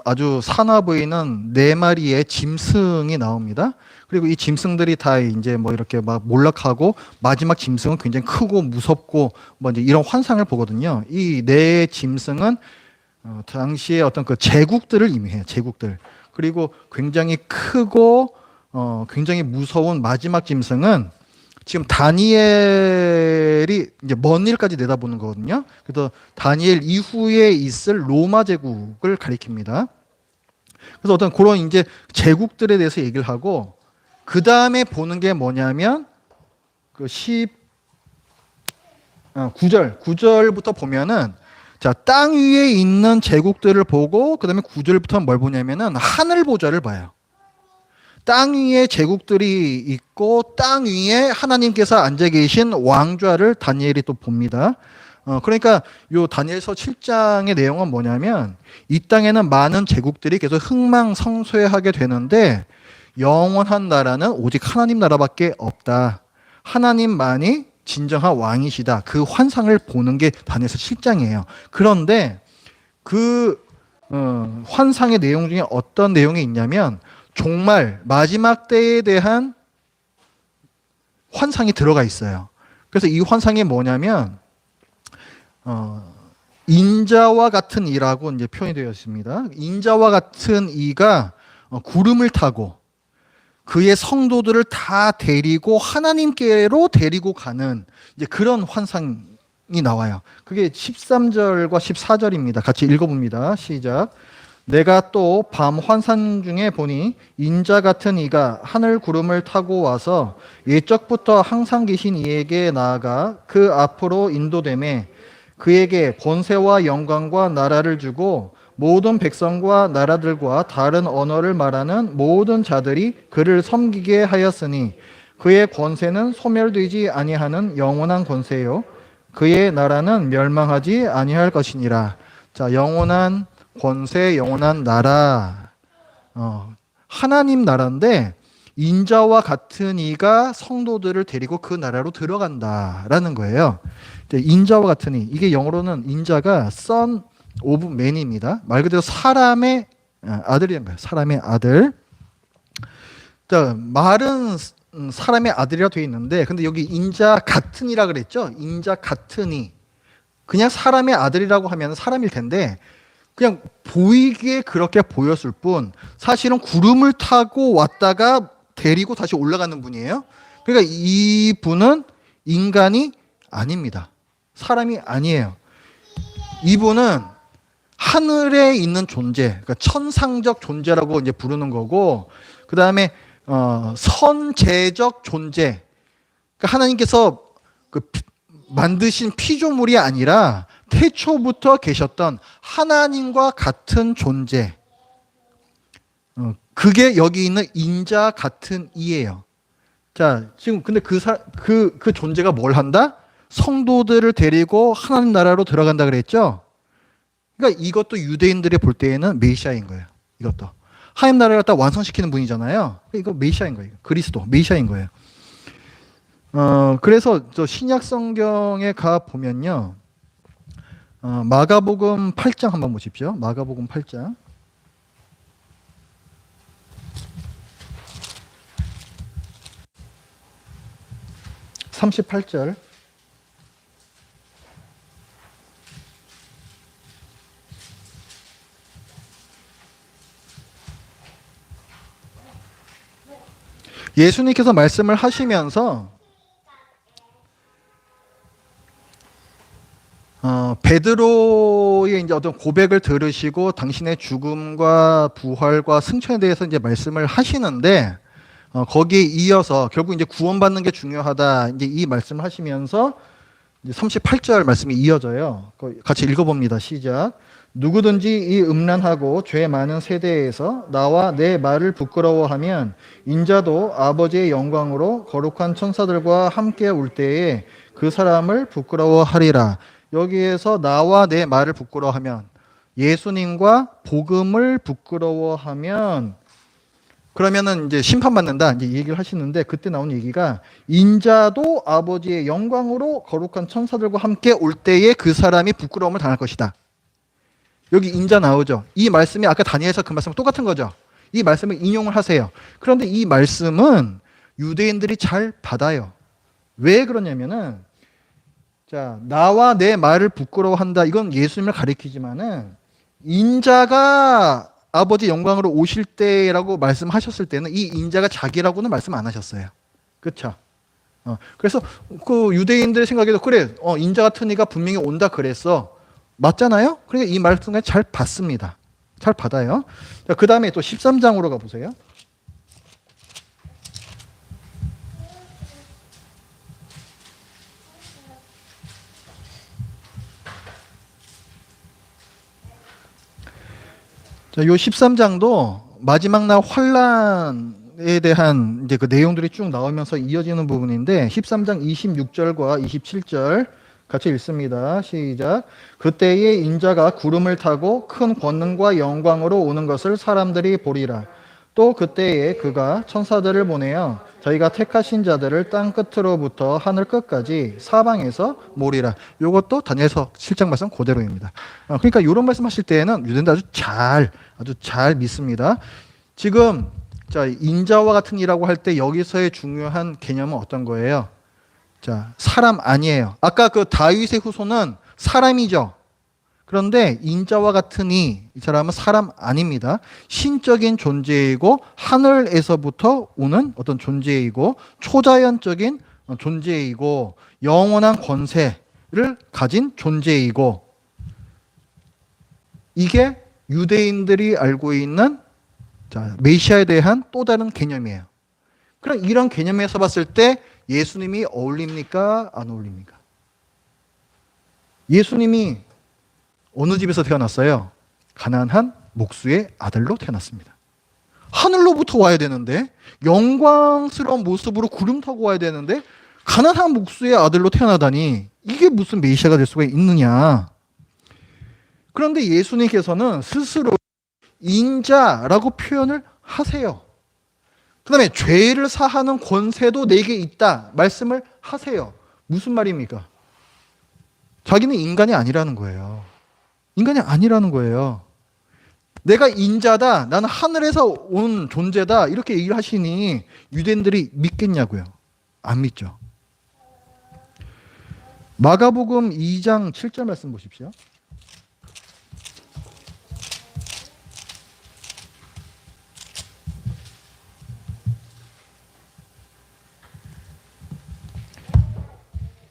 아주 사나 보이는 4마리의 짐승이 나옵니다. 그리고 이 짐승들이 다 이제 뭐 이렇게 막 몰락하고 마지막 짐승은 굉장히 크고 무섭고 뭐 이제 이런 환상을 보거든요. 이 4짐승은 당시에 어떤 그 제국들을 의미해요. 제국들. 그리고 굉장히 크고 굉장히 무서운 마지막 짐승은 지금 다니엘이 이제 먼 일까지 내다보는 거거든요. 그래서 다니엘 이후에 있을 로마 제국을 가리킵니다. 그래서 어떤 그런 이제 제국들에 대해서 얘기를 하고 그 다음에 보는 게 뭐냐면 그 구절부터 보면은 자, 땅 위에 있는 제국들을 보고 그다음에 9절부터 뭘 보냐면은 하늘 보좌를 봐요. 땅 위에 제국들이 있고 땅 위에 하나님께서 앉아 계신 왕좌를 다니엘이 또 봅니다. 그러니까 요 다니엘서 7장의 내용은 뭐냐면 이 땅에는 많은 제국들이 계속 흥망성쇠하게 되는데 영원한 나라는 오직 하나님 나라밖에 없다. 하나님만이 진정한 왕이시다. 그 환상을 보는 게 다니엘서 7장이에요. 그런데 그 환상의 내용 중에 어떤 내용이 있냐면 종말 마지막 때에 대한 환상이 들어가 있어요. 그래서 이 환상이 뭐냐면 인자와 같은 이라고 이제 표현이 되어 있습니다. 인자와 같은 이가 구름을 타고 그의 성도들을 다 데리고 하나님께로 데리고 가는 이제 그런 환상이 나와요. 그게 13절과 14절입니다. 같이 읽어봅니다. 시작. 내가 또 밤 환상 중에 보니 인자 같은 이가 하늘 구름을 타고 와서 예적부터 항상 계신 이에게 나아가 그 앞으로 인도되매 그에게 권세와 영광과 나라를 주고 모든 백성과 나라들과 다른 언어를 말하는 모든 자들이 그를 섬기게 하였으니 그의 권세는 소멸되지 아니하는 영원한 권세요 그의 나라는 멸망하지 아니할 것이니라. 자, 영원한 권세, 영원한 나라, 하나님 나라인데 인자와 같은 이가 성도들을 데리고 그 나라로 들어간다라는 거예요. 인자와 같은 이, 이게 영어로는 인자가 son of man입니다. 말 그대로 사람의 아들이란 거예요. 사람의 아들. 자, 말은 사람의 아들이라 되어 있는데, 근데 여기 인자 같은 이라 그랬죠? 인자 같은 이. 그냥 사람의 아들이라고 하면 사람일 텐데, 그냥 보이기에 그렇게 보였을 뿐 사실은 구름을 타고 왔다가 데리고 다시 올라가는 분이에요. 그러니까 이 분은 인간이 아닙니다. 사람이 아니에요. 이분은 하늘에 있는 존재, 그러니까 천상적 존재라고 이제 부르는 거고, 그 다음에 선제적 존재. 그러니까 하나님께서 만드신 피조물이 아니라 태초부터 계셨던 하나님과 같은 존재. 그게 여기 있는 인자 같은 이예요. 자, 지금 근데 그 존재가 뭘 한다? 성도들을 데리고 하나님 나라로 들어간다 그랬죠? 그러니까 이것도 유대인들이 볼 때에는 메시아인 거예요. 이것도. 하나님 나라를 갖다 완성시키는 분이잖아요. 이거 메시아인 거예요. 그리스도, 메시아인 거예요. 그래서 저 신약 성경에 가 보면요. 마가복음 8장 한번 보십시오. 마가복음 8장. 38절. 예수님께서 말씀을 하시면서 베드로의 이제 어떤 고백을 들으시고 당신의 죽음과 부활과 승천에 대해서 이제 말씀을 하시는데 거기에 이어서 결국 이제 구원받는 게 중요하다 이제 이 말씀을 하시면서 이제 38절 말씀이 이어져요. 같이 읽어봅니다. 시작. 누구든지 이 음란하고 죄 많은 세대에서 나와 내 말을 부끄러워하면 인자도 아버지의 영광으로 거룩한 천사들과 함께 올 때에 그 사람을 부끄러워하리라. 여기에서 나와 내 말을 부끄러워하면 예수님과 복음을 부끄러워하면 그러면은 이제 심판받는다 이제 이 얘기를 하시는데 그때 나온 얘기가 인자도 아버지의 영광으로 거룩한 천사들과 함께 올 때에 그 사람이 부끄러움을 당할 것이다. 여기 인자 나오죠. 이 말씀이 아까 다니엘서 그 말씀과 똑같은 거죠. 이 말씀을 인용을 하세요. 그런데 이 말씀은 유대인들이 잘 받아요. 왜 그러냐면은 자, 나와 내 말을 부끄러워한다. 이건 예수님을 가리키지만은 인자가 아버지 영광으로 오실 때라고 말씀하셨을 때는 이 인자가 자기라고는 말씀 안 하셨어요. 그렇죠? 그래서 그 유대인들 생각에도 그래, 인자 같은 이가 분명히 온다 그랬어. 맞잖아요? 그러니까 이 말씀을 잘 받습니다. 잘 받아요. 그 다음에 또 13장으로 가보세요. 자, 요 13장도 마지막 날 환란에 대한 이제 그 내용들이 쭉 나오면서 이어지는 부분인데 13장 26절과 27절 같이 읽습니다. 시작. 그때에 인자가 구름을 타고 큰 권능과 영광으로 오는 것을 사람들이 보리라. 또 그때에 그가 천사들을 보내어 저희가 택하신 자들을 땅 끝으로부터 하늘 끝까지 사방에서 모으리라. 이것도 다니엘서 7장 말씀 그대로입니다. 그러니까 이런 말씀하실 때에는 유대인들 아주 잘 믿습니다. 지금 자, 인자와 같은 이라고 할 때 여기서의 중요한 개념은 어떤 거예요? 자, 사람 아니에요. 아까 그 다윗의 후손은 사람이죠. 그런데 인자와 같으니 이 사람은 사람 아닙니다. 신적인 존재이고 하늘에서부터 오는 어떤 존재이고 초자연적인 존재이고 영원한 권세를 가진 존재이고 이게 유대인들이 알고 있는 자, 메시아에 대한 또 다른 개념이에요. 그럼 이런 개념에서 봤을 때 예수님이 어울립니까? 안 어울립니까? 예수님이 어느 집에서 태어났어요? 가난한 목수의 아들로 태어났습니다. 하늘로부터 와야 되는데 영광스러운 모습으로 구름 타고 와야 되는데 가난한 목수의 아들로 태어나다니 이게 무슨 메시아가 될 수가 있느냐. 그런데 예수님께서는 스스로 인자라고 표현을 하세요. 그 다음에 죄를 사하는 권세도 내게 있다 말씀을 하세요. 무슨 말입니까? 자기는 인간이 아니라는 거예요. 인간이 아니라는 거예요. 내가 인자다, 나는 하늘에서 온 존재다 이렇게 얘기를 하시니 유대인들이 믿겠냐고요? 안 믿죠. 마가복음 2장 7절 말씀 보십시오.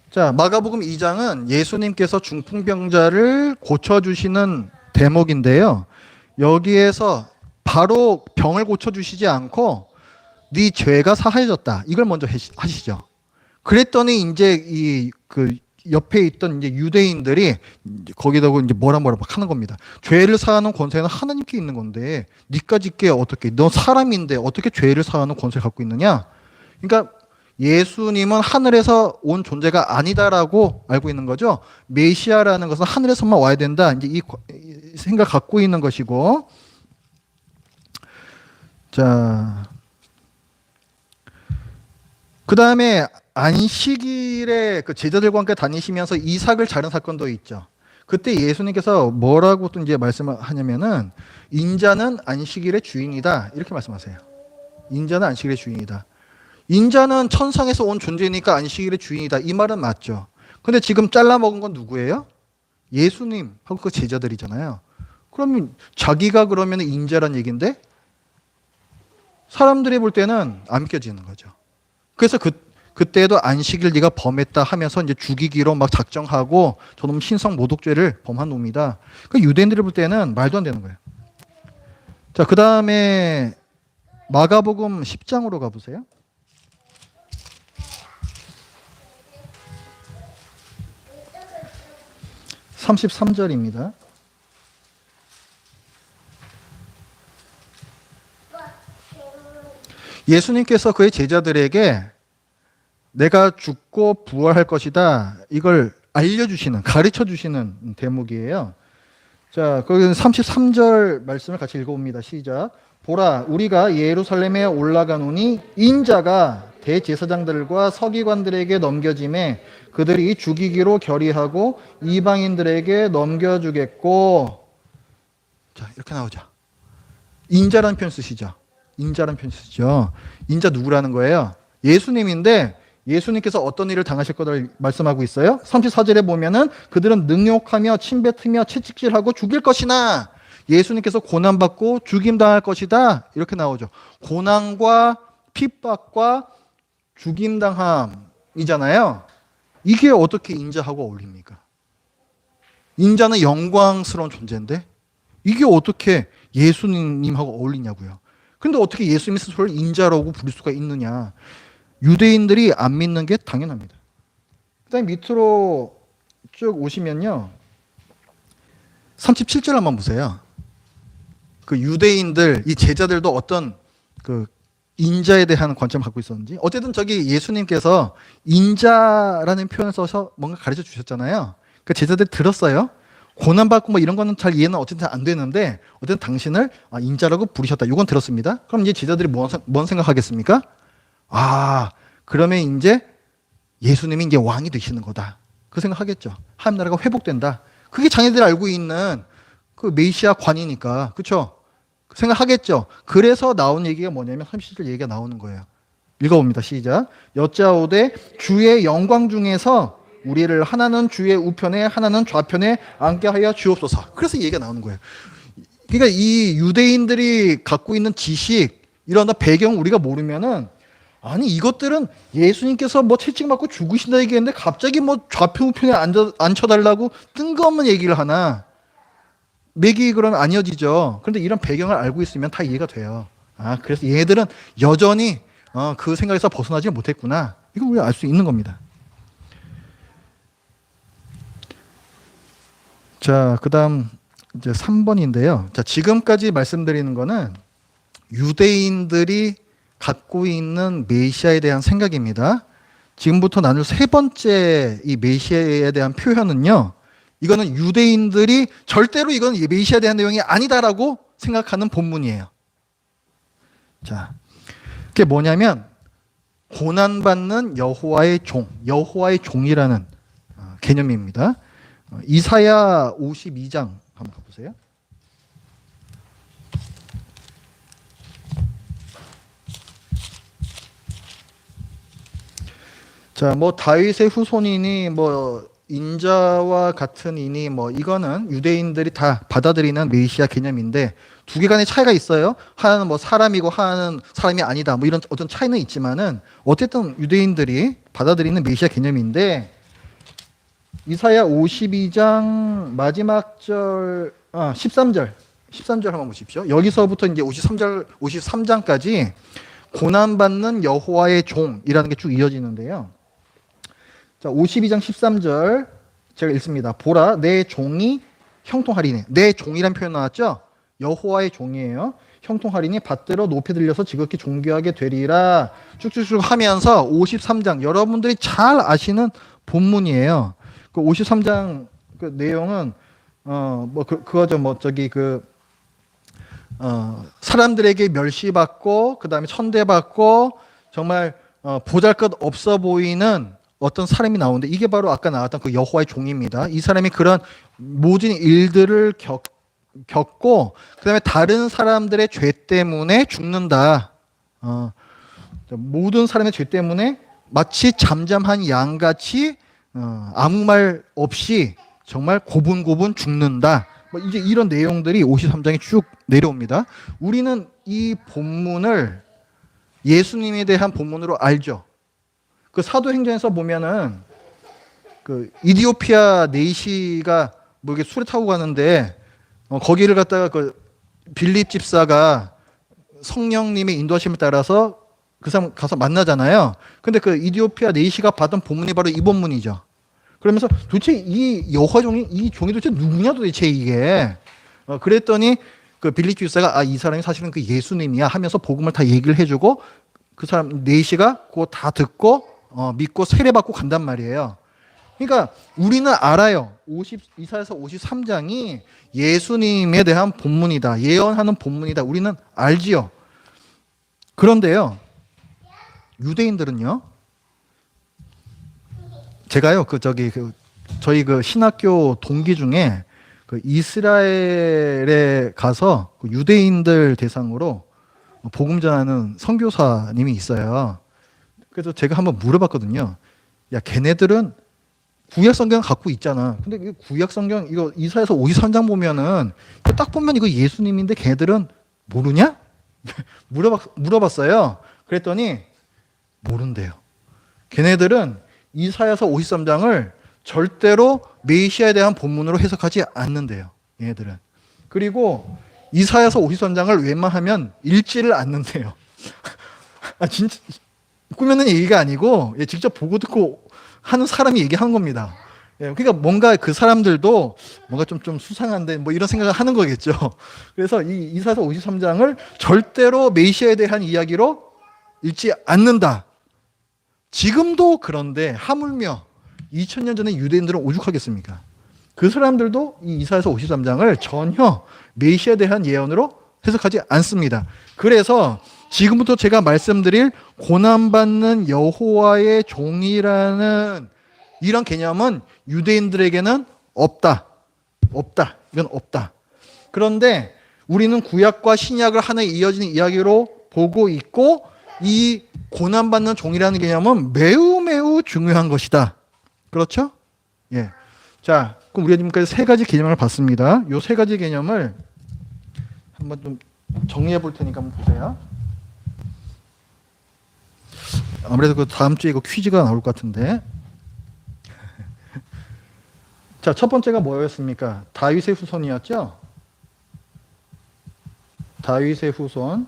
자, 마가복음 2장은 예수님께서 중풍병자를 고쳐주시는 대목인데요. 여기에서 바로 병을 고쳐주시지 않고 네 죄가 사하여졌다. 이걸 먼저 하시죠. 그랬더니 이제 그 옆에 있던 이제 유대인들이 거기다가 이제 뭐라 막 하는 겁니다. 죄를 사하는 권세는 하나님께 있는 건데 니까지 게 어떻게? 너 사람인데 어떻게 죄를 사하는 권세를 갖고 있느냐? 그러니까 예수님은 하늘에서 온 존재가 아니다라고 알고 있는 거죠. 메시아라는 것은 하늘에서만 와야 된다. 이제 이 생각 갖고 있는 것이고, 자, 그 다음에 안식일에 그 제자들과 함께 다니시면서 이삭을 자른 사건도 있죠. 그때 예수님께서 뭐라고 또 이제 말씀을 하냐면은 인자는 안식일의 주인이다 이렇게 말씀하세요. 인자는 안식일의 주인이다. 인자는 천상에서 온 존재니까 안식일의 주인이다. 이 말은 맞죠. 근데 지금 잘라 먹은 건 누구예요? 예수님하고 그 제자들이잖아요. 그러면 자기가 그러면 인자란 얘기인데 사람들이 볼 때는 안 믿겨지는 거죠. 그래서 그때도 안식일 네가 범했다 하면서 이제 죽이기로 막 작정하고 저놈 신성 모독죄를 범한 놈이다. 그 유대인들이 볼 때는 말도 안 되는 거예요. 자, 그 다음에 마가복음 10장으로 가보세요. 33절입니다. 예수님께서 그의 제자들에게 내가 죽고 부활할 것이다. 이걸 알려주시는, 가르쳐주시는 대목이에요. 자, 거기는 33절 말씀을 같이 읽어봅니다. 시작. 보라, 우리가 예루살렘에 올라가노니 인자가 대제사장들과 서기관들에게 넘겨짐에 그들이 죽이기로 결의하고 이방인들에게 넘겨주겠고. 자, 이렇게 나오죠. 인자라는 표현 쓰시죠. 인자라는 표현 쓰시죠. 인자 누구라는 거예요? 예수님인데 예수님께서 어떤 일을 당하실 거를 말씀하고 있어요. 34절에 보면은 그들은 능욕하며 침뱉으며 채찍질하고 죽일 것이나 예수님께서 고난받고 죽임당할 것이다. 이렇게 나오죠. 고난과 핍박과 죽임당함이잖아요. 이게 어떻게 인자하고 어울립니까? 인자는 영광스러운 존재인데 이게 어떻게 예수님하고 어울리냐고요. 그런데 어떻게 예수님 스스로를 인자라고 부를 수가 있느냐. 유대인들이 안 믿는 게 당연합니다. 그 다음에 밑으로 쭉 오시면요. 37절 한번 보세요. 그 유대인들, 이 제자들도 어떤 그 인자에 대한 관점을 갖고 있었는지. 어쨌든 저기 예수님께서 인자라는 표현을 써서 뭔가 가르쳐 주셨잖아요. 그 제자들 들었어요. 고난받고 뭐 이런 거는 잘 이해는 어쨌든 안 되는데 어쨌든 당신을 인자라고 부르셨다. 이건 들었습니다. 그럼 이제 제자들이 뭔 생각하겠습니까? 아, 그러면 이제 예수님이 이제 왕이 되시는 거다. 그 생각하겠죠. 하나님 나라가 회복된다. 그게 자기들이 알고 있는 그 메시아 관이니까. 그렇죠? 생각하겠죠. 그래서 나온 얘기가 뭐냐면 30절 얘기가 나오는 거예요. 읽어봅니다. 시작. 여짜오되 주의 영광 중에서 우리를 하나는 주의 우편에 하나는 좌편에 앉게 하여 주옵소서. 그래서 얘기가 나오는 거예요. 그러니까 이 유대인들이 갖고 있는 지식, 이런 배경 우리가 모르면은 아니 이것들은 예수님께서 뭐 채찍 맞고 죽으신다 얘기했는데 갑자기 뭐 좌편 우편에 앉혀달라고 뜬금없는 얘기를 하나. 맥이 그러면 안 이어지죠. 그런데 이런 배경을 알고 있으면 다 이해가 돼요. 아, 그래서 얘들은 여전히 그 생각에서 벗어나지 못했구나. 이거 우리가 알 수 있는 겁니다. 자, 그 다음 이제 3번인데요. 자, 지금까지 말씀드리는 거는 유대인들이 갖고 있는 메시아에 대한 생각입니다. 지금부터 나눌 세 번째 이 메시아에 대한 표현은요. 이거는 유대인들이 절대로 이건 메시아에 대한 내용이 아니다라고 생각하는 본문이에요. 자, 그게 뭐냐면 고난받는 여호와의 종, 여호와의 종이라는 개념입니다. 이사야 52장 한번 가보세요. 자, 뭐 다윗의 후손이니 뭐 인자와 같은 이니 뭐 이거는 유대인들이 다 받아들이는 메시아 개념인데 두 개 간의 차이가 있어요. 하나는 뭐 사람이고 하나는 사람이 아니다. 뭐 이런 어떤 차이는 있지만은 어쨌든 유대인들이 받아들이는 메시아 개념인데 이사야 52장 마지막 절 13절 한번 보십시오. 여기서부터 이제 53장까지 고난받는 여호와의 종이라는 게 쭉 이어지는데요. 자, 52장 13절 제가 읽습니다. 보라, 내 종이 형통하리니. 내 종이란 표현 나왔죠? 여호와의 종이에요. 형통하리니 밭대로 높이 들려서 지극히 존귀하게 되리라. 쭉쭉쭉 하면서 53장 여러분들이 잘 아시는 본문이에요. 그 53장 그 내용은 그거죠. 사람들에게 멸시받고 그다음에 천대받고 정말 보잘것 없어 보이는 어떤 사람이 나오는데 이게 바로 아까 나왔던 그 여호와의 종입니다. 이 사람이 그런 모든 일들을 겪고 그다음에 다른 사람들의 죄 때문에 죽는다. 모든 사람의 죄 때문에 마치 잠잠한 양같이 아무 말 없이 정말 고분고분 죽는다. 뭐 이제 이런 내용들이 53장에 쭉 내려옵니다. 우리는 이 본문을 예수님에 대한 본문으로 알죠. 그 사도행전에서 보면은 그 이디오피아 네이시가 뭐 이렇게 술에 타고 가는데 거기를 갔다가 그 빌립 집사가 성령님의 인도하심을 따라서 그 사람 가서 만나잖아요. 근데 그 이디오피아 네이시가 받은 본문이 바로 이 본문이죠. 그러면서 도대체 이 여호와 종이 이 종이 도대체 누구냐 도대체 이게 그랬더니 그 빌립 집사가 이 사람이 사실은 그 예수님이야 하면서 복음을 다 얘기를 해주고 그 사람 네이시가 그거 다 듣고 믿고 세례받고 간단 말이에요. 그러니까 우리는 알아요. 이사야서 53장이 예수님에 대한 본문이다. 예언하는 본문이다. 우리는 알지요. 그런데요. 유대인들은요. 제가요. 저희 그 신학교 동기 중에 그 이스라엘에 가서 그 유대인들 대상으로 복음 전하는 선교사님이 있어요. 그래서 제가 한번 물어봤거든요. 야, 걔네들은 구약 성경 갖고 있잖아. 근데 이 구약 성경 이거 이사야서 53장 보면은 딱 보면 이거 예수님인데 걔네들은 모르냐? 물어봤어요. 그랬더니 모른대요. 걔네들은 이사야서 53장을 절대로 메시아에 대한 본문으로 해석하지 않는데요. 얘네들은. 그리고 이사야서 53장을 웬만하면 읽지를 않는데요. 진짜 꾸며낸 얘기가 아니고 직접 보고 듣고 하는 사람이 얘기한 겁니다. 예, 그러니까 뭔가 그 사람들도 뭔가 좀 수상한데 뭐 이런 생각을 하는 거겠죠. 그래서 이 이사야서 53장을 절대로 메시아에 대한 이야기로 읽지 않는다. 지금도 그런데 하물며 2000년 전에 유대인들은 오죽하겠습니까? 그 사람들도 이 이사야서 53장을 전혀 메시아에 대한 예언으로 해석하지 않습니다. 그래서 지금부터 제가 말씀드릴 고난받는 여호와의 종이라는 이런 개념은 유대인들에게는 없다. 없다. 이건 없다. 그런데 우리는 구약과 신약을 하나의 이어지는 이야기로 보고 있고 이 고난받는 종이라는 개념은 매우 매우 중요한 것이다. 그렇죠? 예. 자, 그럼 우리가 지금까지 세 가지 개념을 봤습니다. 이 세 가지 개념을 한번 좀 정리해 볼 테니까 한번 보세요. 아무래도 그 다음 주에 이거 퀴즈가 나올 것 같은데. 자, 첫 번째가 뭐였습니까? 다윗의 후손이었죠? 다윗의 후손.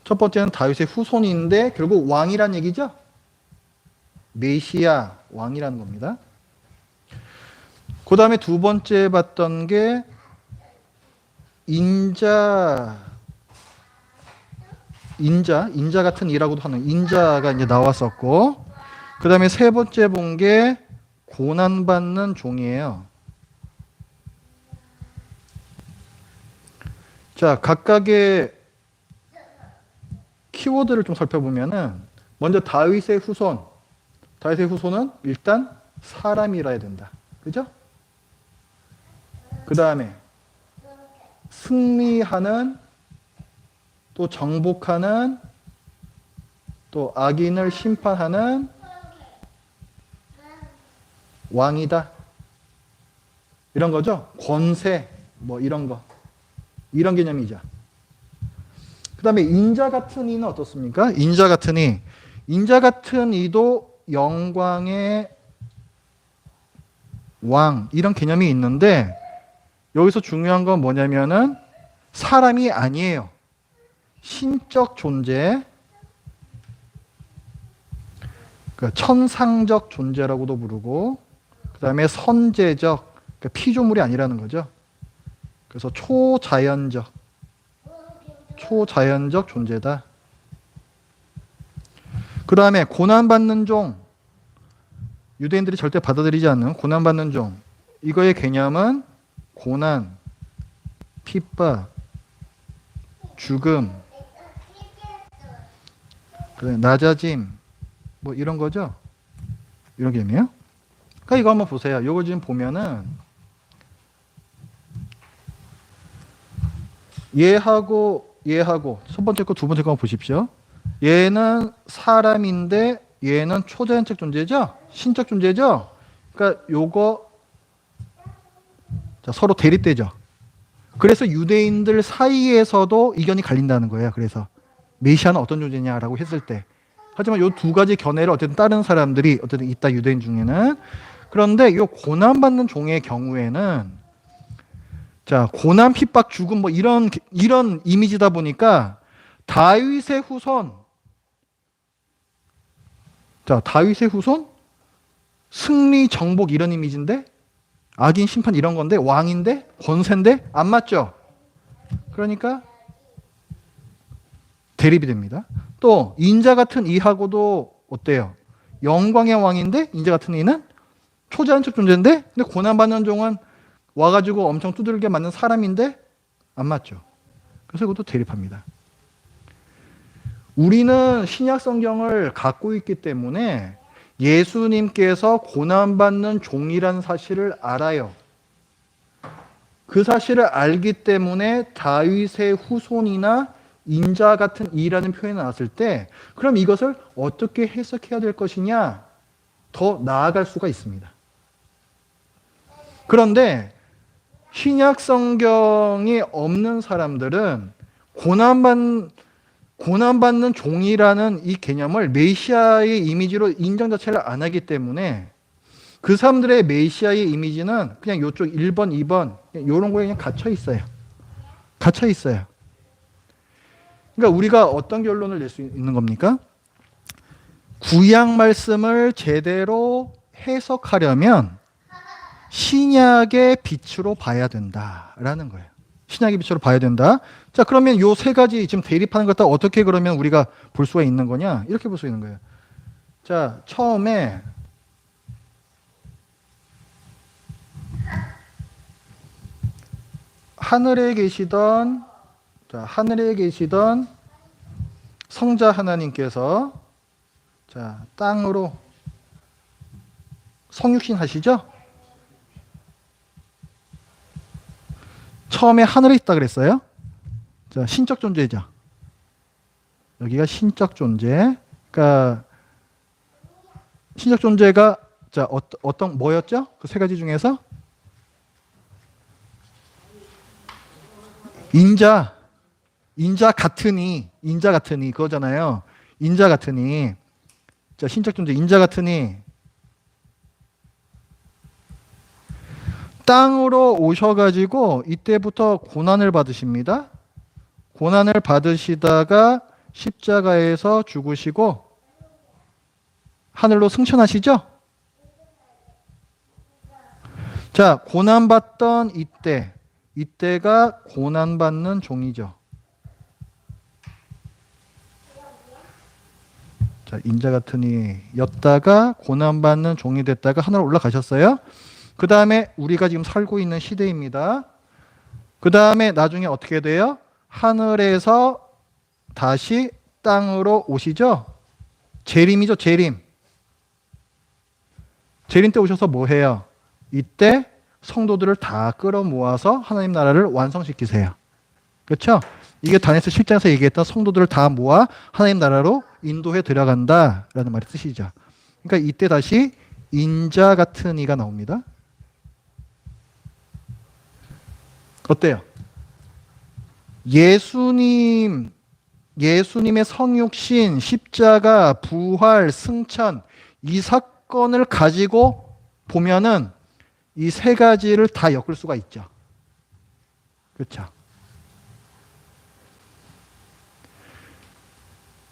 첫 번째는 다윗의 후손인데 결국 왕이란 얘기죠? 메시아 왕이라는 겁니다. 그 다음에 두 번째 봤던 게 인자 같은 이라고도 하는 인자가 이제 나왔었고, 그 다음에 세 번째 본 게 고난받는 종이에요. 자, 각각의 키워드를 좀 살펴보면은 먼저 다윗의 후손은 일단 사람이라 해야 된다. 그죠? 그 다음에 승리하는, 또 정복하는, 또 악인을 심판하는 왕이다. 이런 거죠. 권세, 뭐 이런 거. 이런 개념이죠. 그 다음에 인자 같은 이는 어떻습니까? 인자 같은 이도 영광의 왕, 이런 개념이 있는데 여기서 중요한 건 뭐냐면은 사람이 아니에요. 신적 존재, 그러니까 천상적 존재라고도 부르고, 그 다음에 선제적, 그러니까 피조물이 아니라는 거죠. 그래서 초자연적 존재다. 그 다음에 고난받는 종, 유대인들이 절대 받아들이지 않는 고난받는 종, 이거의 개념은 고난, 핍박, 죽음, 낮아짐, 뭐 이런 거죠. 이런 개념이에요. 그러니까 이거 한번 보세요. 이거 지금 보면은 얘하고 첫 번째 거 두 번째 거 보십시오. 얘는 사람인데 얘는 초자연적 존재죠? 신적 존재죠? 그러니까 요거 서로 대립되죠. 그래서 유대인들 사이에서도 이견이 갈린다는 거예요. 그래서 메시아는 어떤 존재냐라고 했을 때. 하지만 요 두 가지 견해를 어쨌든 다른 사람들이 어쨌든 있다, 유대인 중에는. 그런데 이 고난받는 종의 경우에는 자, 고난, 핍박, 죽음 뭐 이런 이미지다 보니까 다윗의 후손. 자, 다윗의 후손? 승리, 정복 이런 이미지인데 악인 심판 이런 건데 왕인데 권세인데 안 맞죠? 그러니까 대립이 됩니다. 또 인자 같은 이하고도 어때요? 영광의 왕인데 인자 같은 이는 초자연적 존재인데 근데 고난받는 종은 와가지고 엄청 두들겨 맞는 사람인데 안 맞죠. 그래서 이것도 대립합니다. 우리는 신약 성경을 갖고 있기 때문에 예수님께서 고난받는 종이라는 사실을 알아요. 그 사실을 알기 때문에 다윗의 후손이나 인자 같은 이라는 표현이 나왔을 때 그럼 이것을 어떻게 해석해야 될 것이냐 더 나아갈 수가 있습니다. 그런데 신약 성경이 없는 사람들은 고난받는 종이라는 이 개념을 메시아의 이미지로 인정 자체를 안 하기 때문에 그 사람들의 메시아의 이미지는 그냥 이쪽 1번, 2번 이런 거에 그냥 갇혀 있어요. 갇혀 있어요. 그러니까 우리가 어떤 결론을 낼 수 있는 겁니까? 구약 말씀을 제대로 해석하려면 신약의 빛으로 봐야 된다라는 거예요. 신약의 빛으로 봐야 된다. 자, 그러면 요 세 가지 지금 대립하는 것 다 어떻게 그러면 우리가 볼 수가 있는 거냐? 이렇게 볼 수 있는 거예요. 자, 처음에 하늘에 계시던 성자 하나님께서 자, 땅으로 성육신 하시죠? 처음에 하늘에 있다 그랬어요. 자, 신적 존재죠. 여기가 신적 존재. 그러니까 신적 존재가 자, 어떤 뭐였죠? 그 세 가지 중에서 인자 같으니 그거잖아요. 인자 같으니. 자, 신적 존재 인자 같으니 땅으로 오셔가지고 이때부터 고난을 받으십니다. 고난을 받으시다가 십자가에서 죽으시고 하늘로 승천하시죠? 자, 고난받던 이때가 고난받는 종이죠. 자, 인자 같으니 였다가 고난받는 종이 됐다가 하늘로 올라가셨어요. 그 다음에 우리가 지금 살고 있는 시대입니다. 그 다음에 나중에 어떻게 돼요? 하늘에서 다시 땅으로 오시죠? 재림이죠, 재림. 재림 때 오셔서 뭐 해요? 이때 성도들을 다 끌어모아서 하나님 나라를 완성시키세요. 그렇죠? 이게 다니엘서 7장에서 얘기했던 성도들을 다 모아 하나님 나라로 인도해 들어간다라는 말의 뜻이죠. 그러니까 이때 다시 인자 같은 이가 나옵니다. 어때요? 예수님의 성육신, 십자가, 부활, 승천 이 사건을 가지고 보면은 이 세 가지를 다 엮을 수가 있죠. 그렇죠?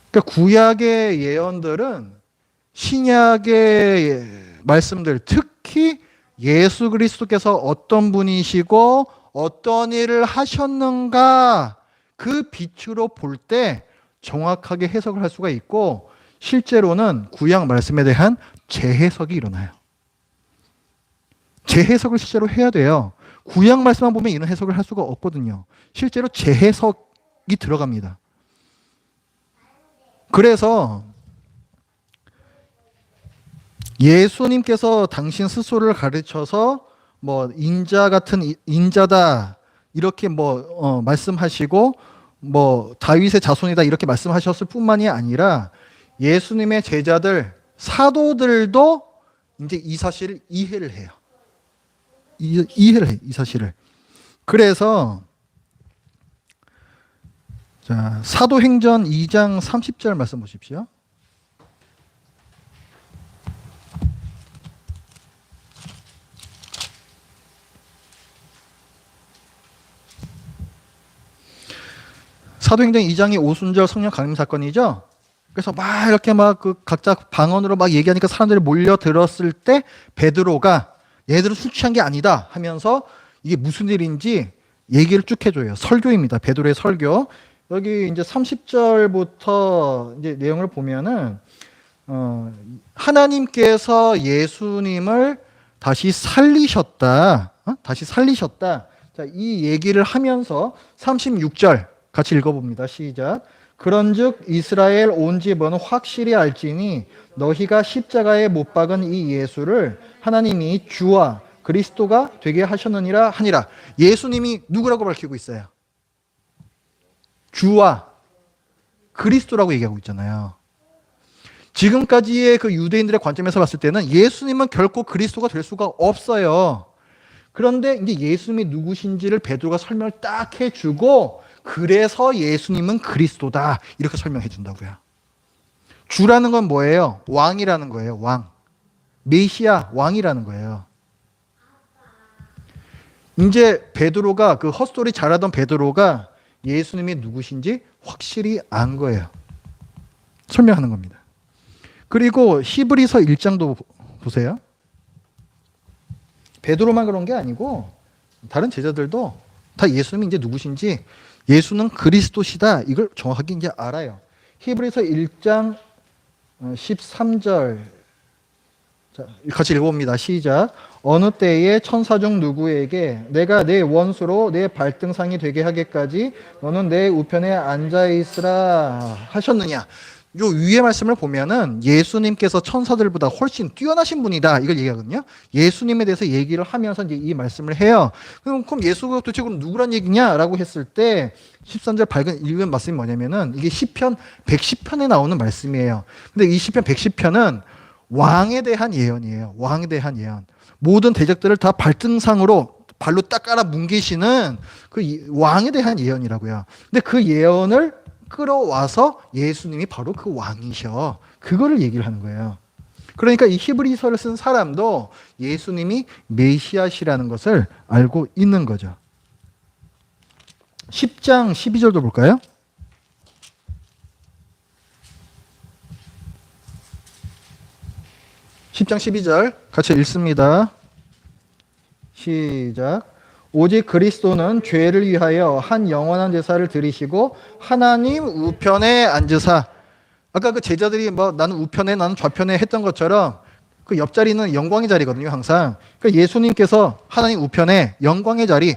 그러니까 구약의 예언들은 신약의 말씀들, 특히 예수 그리스도께서 어떤 분이시고 어떤 일을 하셨는가 그 빛으로 볼 때 정확하게 해석을 할 수가 있고 실제로는 구약 말씀에 대한 재해석이 일어나요. 재해석을 실제로 해야 돼요. 구약 말씀만 보면 이런 해석을 할 수가 없거든요. 실제로 재해석이 들어갑니다. 그래서 예수님께서 당신 스스로를 가르쳐서 뭐 인자 같은 인자다 이렇게 말씀하시고 뭐 다윗의 자손이다 이렇게 말씀하셨을 뿐만이 아니라 예수님의 제자들 사도들도 이제 이 사실을 이해를 해요. 이해를 해요. 이 사실을. 그래서 자, 사도행전 2장 30절 말씀 보십시오. 사도행전 2장이 오순절 성령 강림 사건이죠. 그래서 막 이렇게 그 각자 방언으로 막 얘기하니까 사람들이 몰려들었을 때 베드로가 얘들은 술 취한 게 아니다 하면서 이게 무슨 일인지 얘기를 쭉 해줘요. 설교입니다. 베드로의 설교. 여기 이제 30절부터 이제 내용을 보면은 하나님께서 예수님을 다시 살리셨다. 자, 이 얘기를 하면서 36절 같이 읽어봅니다. 시작. 그런즉 이스라엘 온 집은 확실히 알지니 너희가 십자가에 못 박은 이 예수를 하나님이 주와 그리스도가 되게 하셨느니라 하니라. 예수님이 누구라고 밝히고 있어요? 주와 그리스도라고 얘기하고 있잖아요. 지금까지의 그 유대인들의 관점에서 봤을 때는 예수님은 결코 그리스도가 될 수가 없어요. 그런데 이제 예수님이 누구신지를 베드로가 설명을 딱 해주고 그래서 예수님은 그리스도다 이렇게 설명해 준다고요. 주라는 건 뭐예요? 왕이라는 거예요. 왕. 메시아 왕이라는 거예요. 이제 베드로가 그 헛소리 잘하던 베드로가 예수님이 누구신지 확실히 안 거예요. 설명하는 겁니다. 그리고 히브리서 1장도 보세요. 베드로만 그런 게 아니고 다른 제자들도 다 예수님이 이제 누구신지 예수는 그리스도시다 이걸 정확하게 이제 알아요. 히브리서 1장 13절 자, 같이 읽어봅니다. 시작. 어느 때에 천사 중 누구에게 내가 내 원수로 내 발등상이 되게 하기까지 너는 내 우편에 앉아 있으라 하셨느냐. 요 위의 말씀을 보면은 예수님께서 천사들보다 훨씬 뛰어나신 분이다 이걸 얘기하거든요. 예수님에 대해서 얘기를 하면서 이제 이 말씀을 해요. 그럼 예수가 도대체 그럼 누구란 얘기냐라고 했을 때 13절 밝은 읽은 말씀이 뭐냐면은 이게 시편 110편에 나오는 말씀이에요. 근데 이 시편 110편은 왕에 대한 예언이에요. 왕에 대한 예언. 모든 대적들을 다 발등상으로 발로 딱 깔아 뭉개시는 그 왕에 대한 예언이라고요. 근데 그 예언을 끌어와서 예수님이 바로 그 왕이셔. 그거를 얘기를 하는 거예요. 그러니까 이 히브리서를 쓴 사람도 예수님이 메시아시라는 것을 알고 있는 거죠. 10장 12절도 볼까요? 10장 12절 같이 읽습니다. 시작. 오직 그리스도는 죄를 위하여 한 영원한 제사를 드리시고 하나님 우편에 앉으사. 아까 그 제자들이 뭐 나는 우편에 나는 좌편에 했던 것처럼 그 옆자리는 영광의 자리거든요, 항상. 그러니까 예수님께서 하나님 우편에 영광의 자리,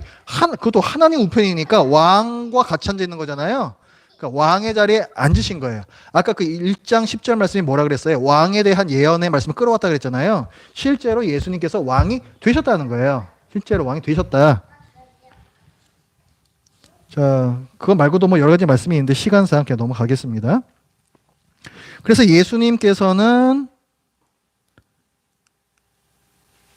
그것도 하나님 우편이니까 왕과 같이 앉아 있는 거잖아요. 그러니까 왕의 자리에 앉으신 거예요. 아까 그 1장 10절 말씀이 뭐라 그랬어요? 왕에 대한 예언의 말씀을 끌어왔다 그랬잖아요. 실제로 예수님께서 왕이 되셨다는 거예요. 실제로 왕이 되셨다. 자, 그거 말고도 뭐 여러 가지 말씀이 있는데 시간상 그냥 넘어가겠습니다. 그래서 예수님께서는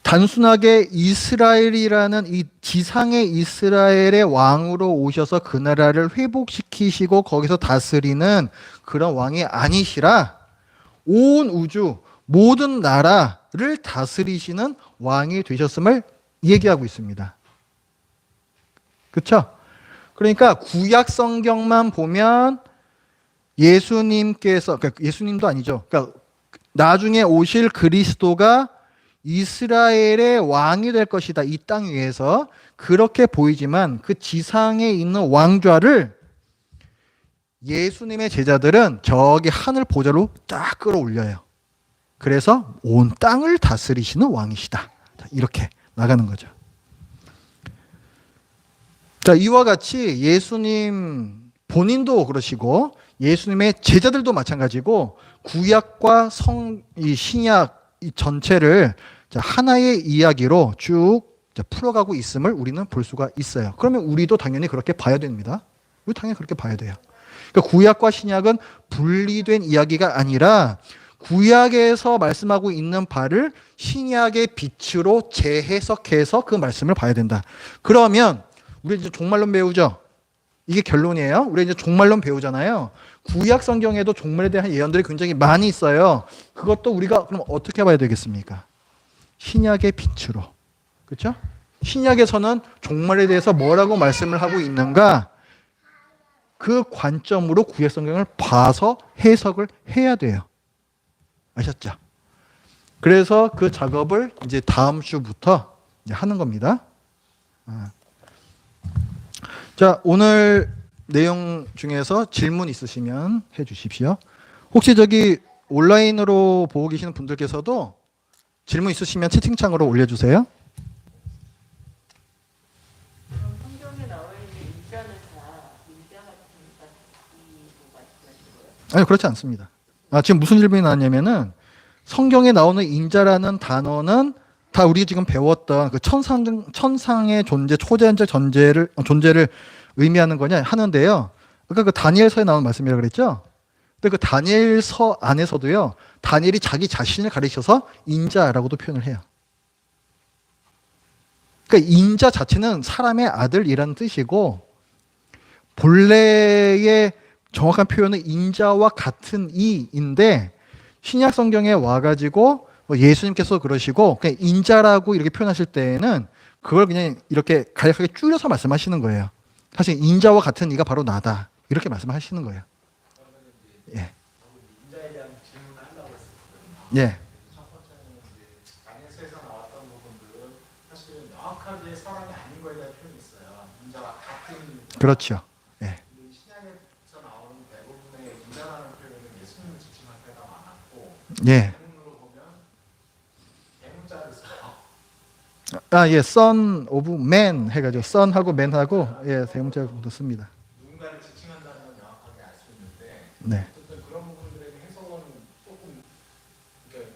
단순하게 이스라엘이라는 이 지상의 이스라엘의 왕으로 오셔서 그 나라를 회복시키시고 거기서 다스리는 그런 왕이 아니시라 온 우주 모든 나라를 다스리시는 왕이 되셨음을 얘기하고 있습니다. 그렇죠? 그러니까 구약 성경만 보면 예수님께서, 그러니까 예수님도 아니죠. 그러니까 나중에 오실 그리스도가 이스라엘의 왕이 될 것이다. 이 땅 위에서. 그렇게 보이지만 그 지상에 있는 왕좌를 예수님의 제자들은 저기 하늘 보좌로 딱 끌어올려요. 그래서 온 땅을 다스리시는 왕이시다. 이렇게 나가는 거죠. 자, 이와 같이 예수님 본인도 그러시고 예수님의 제자들도 마찬가지고 구약과 이 신약 이 전체를 하나의 이야기로 쭉 풀어가고 있음을 우리는 볼 수가 있어요. 그러면 우리도 당연히 그렇게 봐야 됩니다. 우리 당연히 그렇게 봐야 돼요. 그러니까 구약과 신약은 분리된 이야기가 아니라 구약에서 말씀하고 있는 바를 신약의 빛으로 재해석해서 그 말씀을 봐야 된다. 그러면 우리 이제 종말론 배우죠? 이게 결론이에요. 우리 이제 종말론 배우잖아요. 구약 성경에도 종말에 대한 예언들이 굉장히 많이 있어요. 그것도 우리가 그럼 어떻게 봐야 되겠습니까? 신약의 빛으로. 그렇죠? 신약에서는 종말에 대해서 뭐라고 말씀을 하고 있는가? 그 관점으로 구약 성경을 봐서 해석을 해야 돼요. 아셨죠? 그래서 그 작업을 이제 다음 주부터 이제 하는 겁니다. 자, 오늘 내용 중에서 질문 있으시면 해 주십시오. 혹시 저기 온라인으로 보고 계시는 분들께서도 질문 있으시면 채팅창으로 올려주세요. 그럼 성경에 나와 있는 인자는 다 인자 같은 이 말씀하신 거예요? 아니, 그렇지 않습니다. 지금 무슨 질문이 나왔냐면은 성경에 나오는 인자라는 단어는 다 우리 지금 배웠던 그 천상의 존재, 초자연적 존재를 의미하는 거냐 하는데요. 아까 그 다니엘서에 나온 말씀이라고 그랬죠? 근데 그 다니엘서 안에서도요, 다니엘이 자기 자신을 가리켜서 인자라고도 표현을 해요. 그러니까 인자 자체는 사람의 아들이라는 뜻이고, 본래의 정확한 표현은 인자와 같은 이인데, 신약 성경에 와가지고 예수님께서 그러시고 그냥 인자라고 이렇게 표현하실 때에는 그걸 그냥 이렇게 간략하게 줄여서 말씀하시는 거예요. 사실 인자와 같은 이가 바로 나다 이렇게 말씀하시는 거예요. 예. 인자에 대한 질문을 하려고 했었거든요. 예. 첫 번째는 이제 다니엘서에서 나왔던 부분들은 사실 있는 거에 대한 표현이 있어요. 인자와 같은. 그렇죠. 예. 근데 신약에서 나오는 대부분의 인자라는 표현은 예수님을 지칭할 때가 많았고 예. 대문으로 보면 대문자를 써요. 아, 예. son of man 해가지고 son하고 man하고 예, 대문자로 씁니다. 누군가를 지칭한다는 건 명확하게 알 수 있는데 네. 어쨌든 그런 부분들의 해석은 조금 이게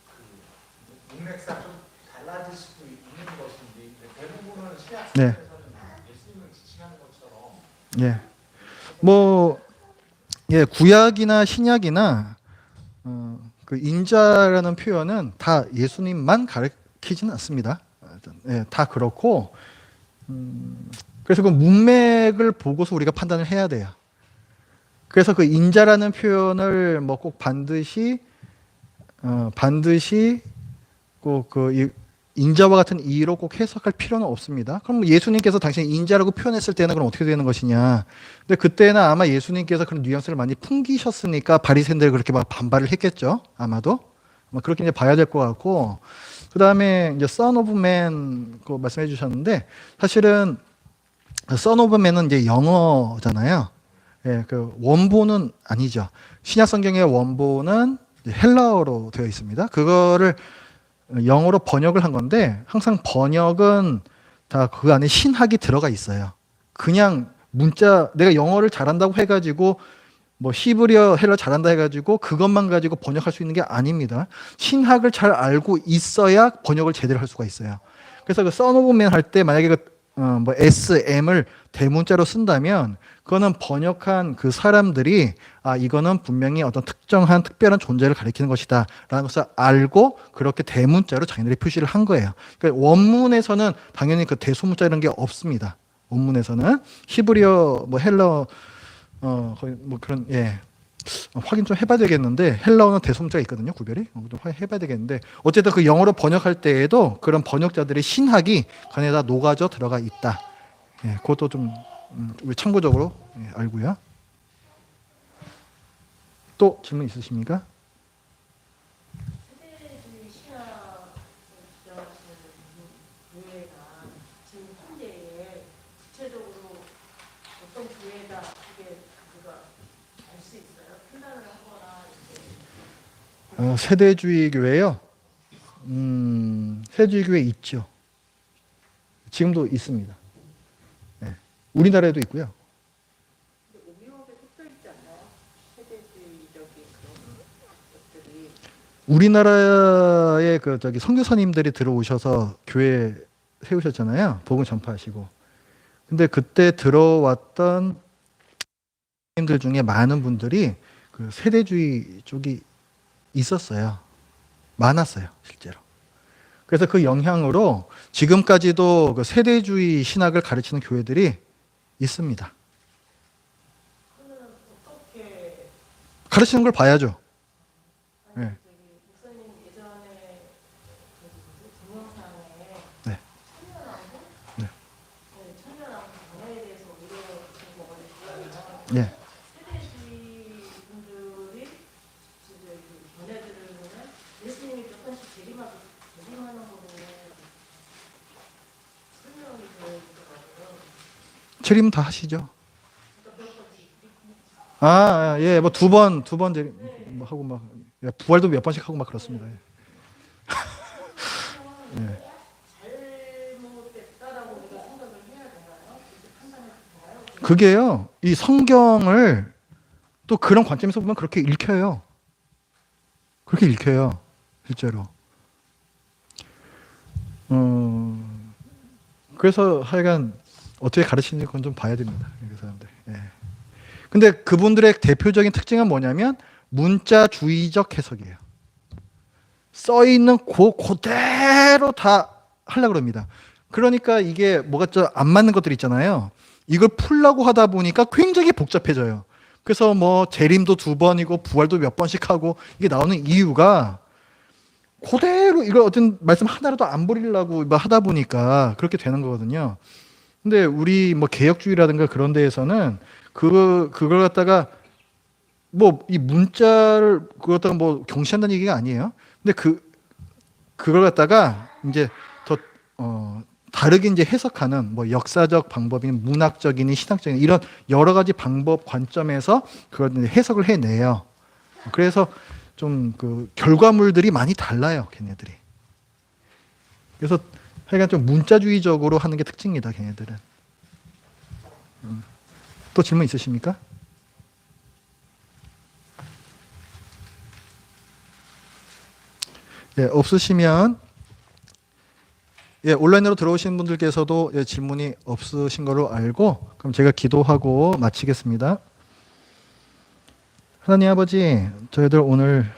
그 문맥상 좀 달라질 수도 있는 것인데 대부분은 신약 네. 성경에서는 예수님을 지칭하는 것처럼 예. 뭐 예, 구약이나 신약이나 그 인자라는 표현은 다 예수님만 가리키지는 않습니다. 예, 다 그렇고 그래서 그 문맥을 보고서 우리가 판단을 해야 돼요. 그래서 그 인자라는 표현을 뭐 꼭 반드시 꼭 그 인자와 같은 이의로 꼭 해석할 필요는 없습니다. 그럼 예수님께서 당신이 인자라고 표현했을 때는 그럼 어떻게 되는 것이냐? 근데 그때는 아마 예수님께서 그런 뉘앙스를 많이 풍기셨으니까 바리새인들이 그렇게 막 반발을 했겠죠. 아마도 그렇게 이제 봐야 될 것 같고, 그 다음에 이제 Son of Man 그 말씀해 주셨는데 사실은 Son of Man은 이제 영어잖아요. 예, 그 원본은 아니죠. 신약 성경의 원본은 헬라어로 되어 있습니다. 그거를 영어로 번역을 한 건데 항상 번역은 다 그 안에 신학이 들어가 있어요. 그냥 문자 내가 영어를 잘한다고 해가지고 뭐 히브리어 헬라 잘한다 해가지고 그것만 가지고 번역할 수 있는 게 아닙니다. 신학을 잘 알고 있어야 번역을 제대로 할 수가 있어요. 그래서 그 Son of Man 할 때 만약에 뭐 SM을 대문자로 쓴다면 그거는 번역한 그 사람들이 이거는 분명히 어떤 특정한 특별한 존재를 가리키는 것이다 라는 것을 알고 그렇게 대문자로 자기들이 표시를 한 거예요. 그러니까 원문에서는 당연히 그 대소문자 이런 게 없습니다. 원문에서는 히브리어 뭐 헬라어 거의 뭐 그런 확인 좀 해봐야 되겠는데 헬라어는 대소문자가 있거든요. 구별이 좀 해봐야 되겠는데 어쨌든 그 영어로 번역할 때에도 그런 번역자들의 신학이 그 안에다 녹아져 들어가 있다. 그것도 좀 우리 참고적으로 알고요. 또 질문 있으십니까? 세대주의 신학을 주장하시는 교회가 지금 현재에 구체적으로 어떤 교회다 이게 우리가 알 수 있어요? 판단을 하거나 이렇게. 세대주의 교회요. 세대주의 교회 있죠. 지금도 있습니다. 우리나라에도 있고요. 근데 오미옥에 섞여 있지 않나요? 세대주의적인 그런 것들이. 우리나라에 그 선교사님들이 들어오셔서 교회 세우셨잖아요. 복음 전파하시고. 근데 그때 들어왔던 님들 중에 많은 분들이 그 세대주의 쪽이 있었어요. 많았어요, 실제로. 그래서 그 영향으로 지금까지도 그 세대주의 신학을 가르치는 교회들이 있습니다. 그러면 어떻게 가르치는 걸 봐야죠. 아니, 네. 목사님 예전에 동영상에 네. 천년왕국? 네. 천년왕국 번화에 대해서 우려하신 거거든요. 예. 세대주의 분들이 번외들을 보면 예수님이 조금씩 재림하는 거로 설명이 되어 있더라고요. 체림 다 하시죠. 그러니까 몇 번씩. 예, 뭐 두 번 뭐 하고 막 부활도 몇 번씩 하고 막 그렇습니다. 잘못됐다라고 우리가 생각을 해야 되나요? 이렇게 판단을 해야 되나요? 그게요, 이 성경을 또 그런 관점에서 보면 그렇게 읽혀요. 그렇게 읽혀요, 실제로. 그래서 하여간 어떻게 가르치는지 그건 좀 봐야 됩니다. 그 사람들. 근데 그분들의 대표적인 특징은 뭐냐면 문자주의적 해석이에요. 써 있는 그대로 다 하려고 그럽니다. 그러니까 이게 뭐가 좀 안 맞는 것들 있잖아요. 이걸 풀려고 하다 보니까 굉장히 복잡해져요. 그래서 뭐 재림도 2번이고 부활도 몇 번씩 하고 이게 나오는 이유가 그대로 이걸 어떤 말씀 하나라도 안 버리려고 하다 보니까 그렇게 되는 거거든요. 근데 우리 뭐 개혁주의라든가 그런 데에서는 그걸 갖다가 뭐 이 문자를 그걸 갖다가 뭐 경시한다는 얘기가 아니에요. 근데 그걸 갖다가 이제 더 다르게 이제 해석하는 뭐 역사적 방법이니 문학적이니 신학적인 이런 여러 가지 방법 관점에서 그걸 이제 해석을 해내요. 그래서 좀 그 결과물들이 많이 달라요, 걔네들이. 그래서 하여간 좀 문자주의적으로 하는 게 특징이다, 걔네들은. 또 질문 있으십니까? 예, 없으시면 예, 온라인으로 들어오신 분들께서도 예, 질문이 없으신 걸로 알고 그럼 제가 기도하고 마치겠습니다. 하나님 아버지, 저희들 오늘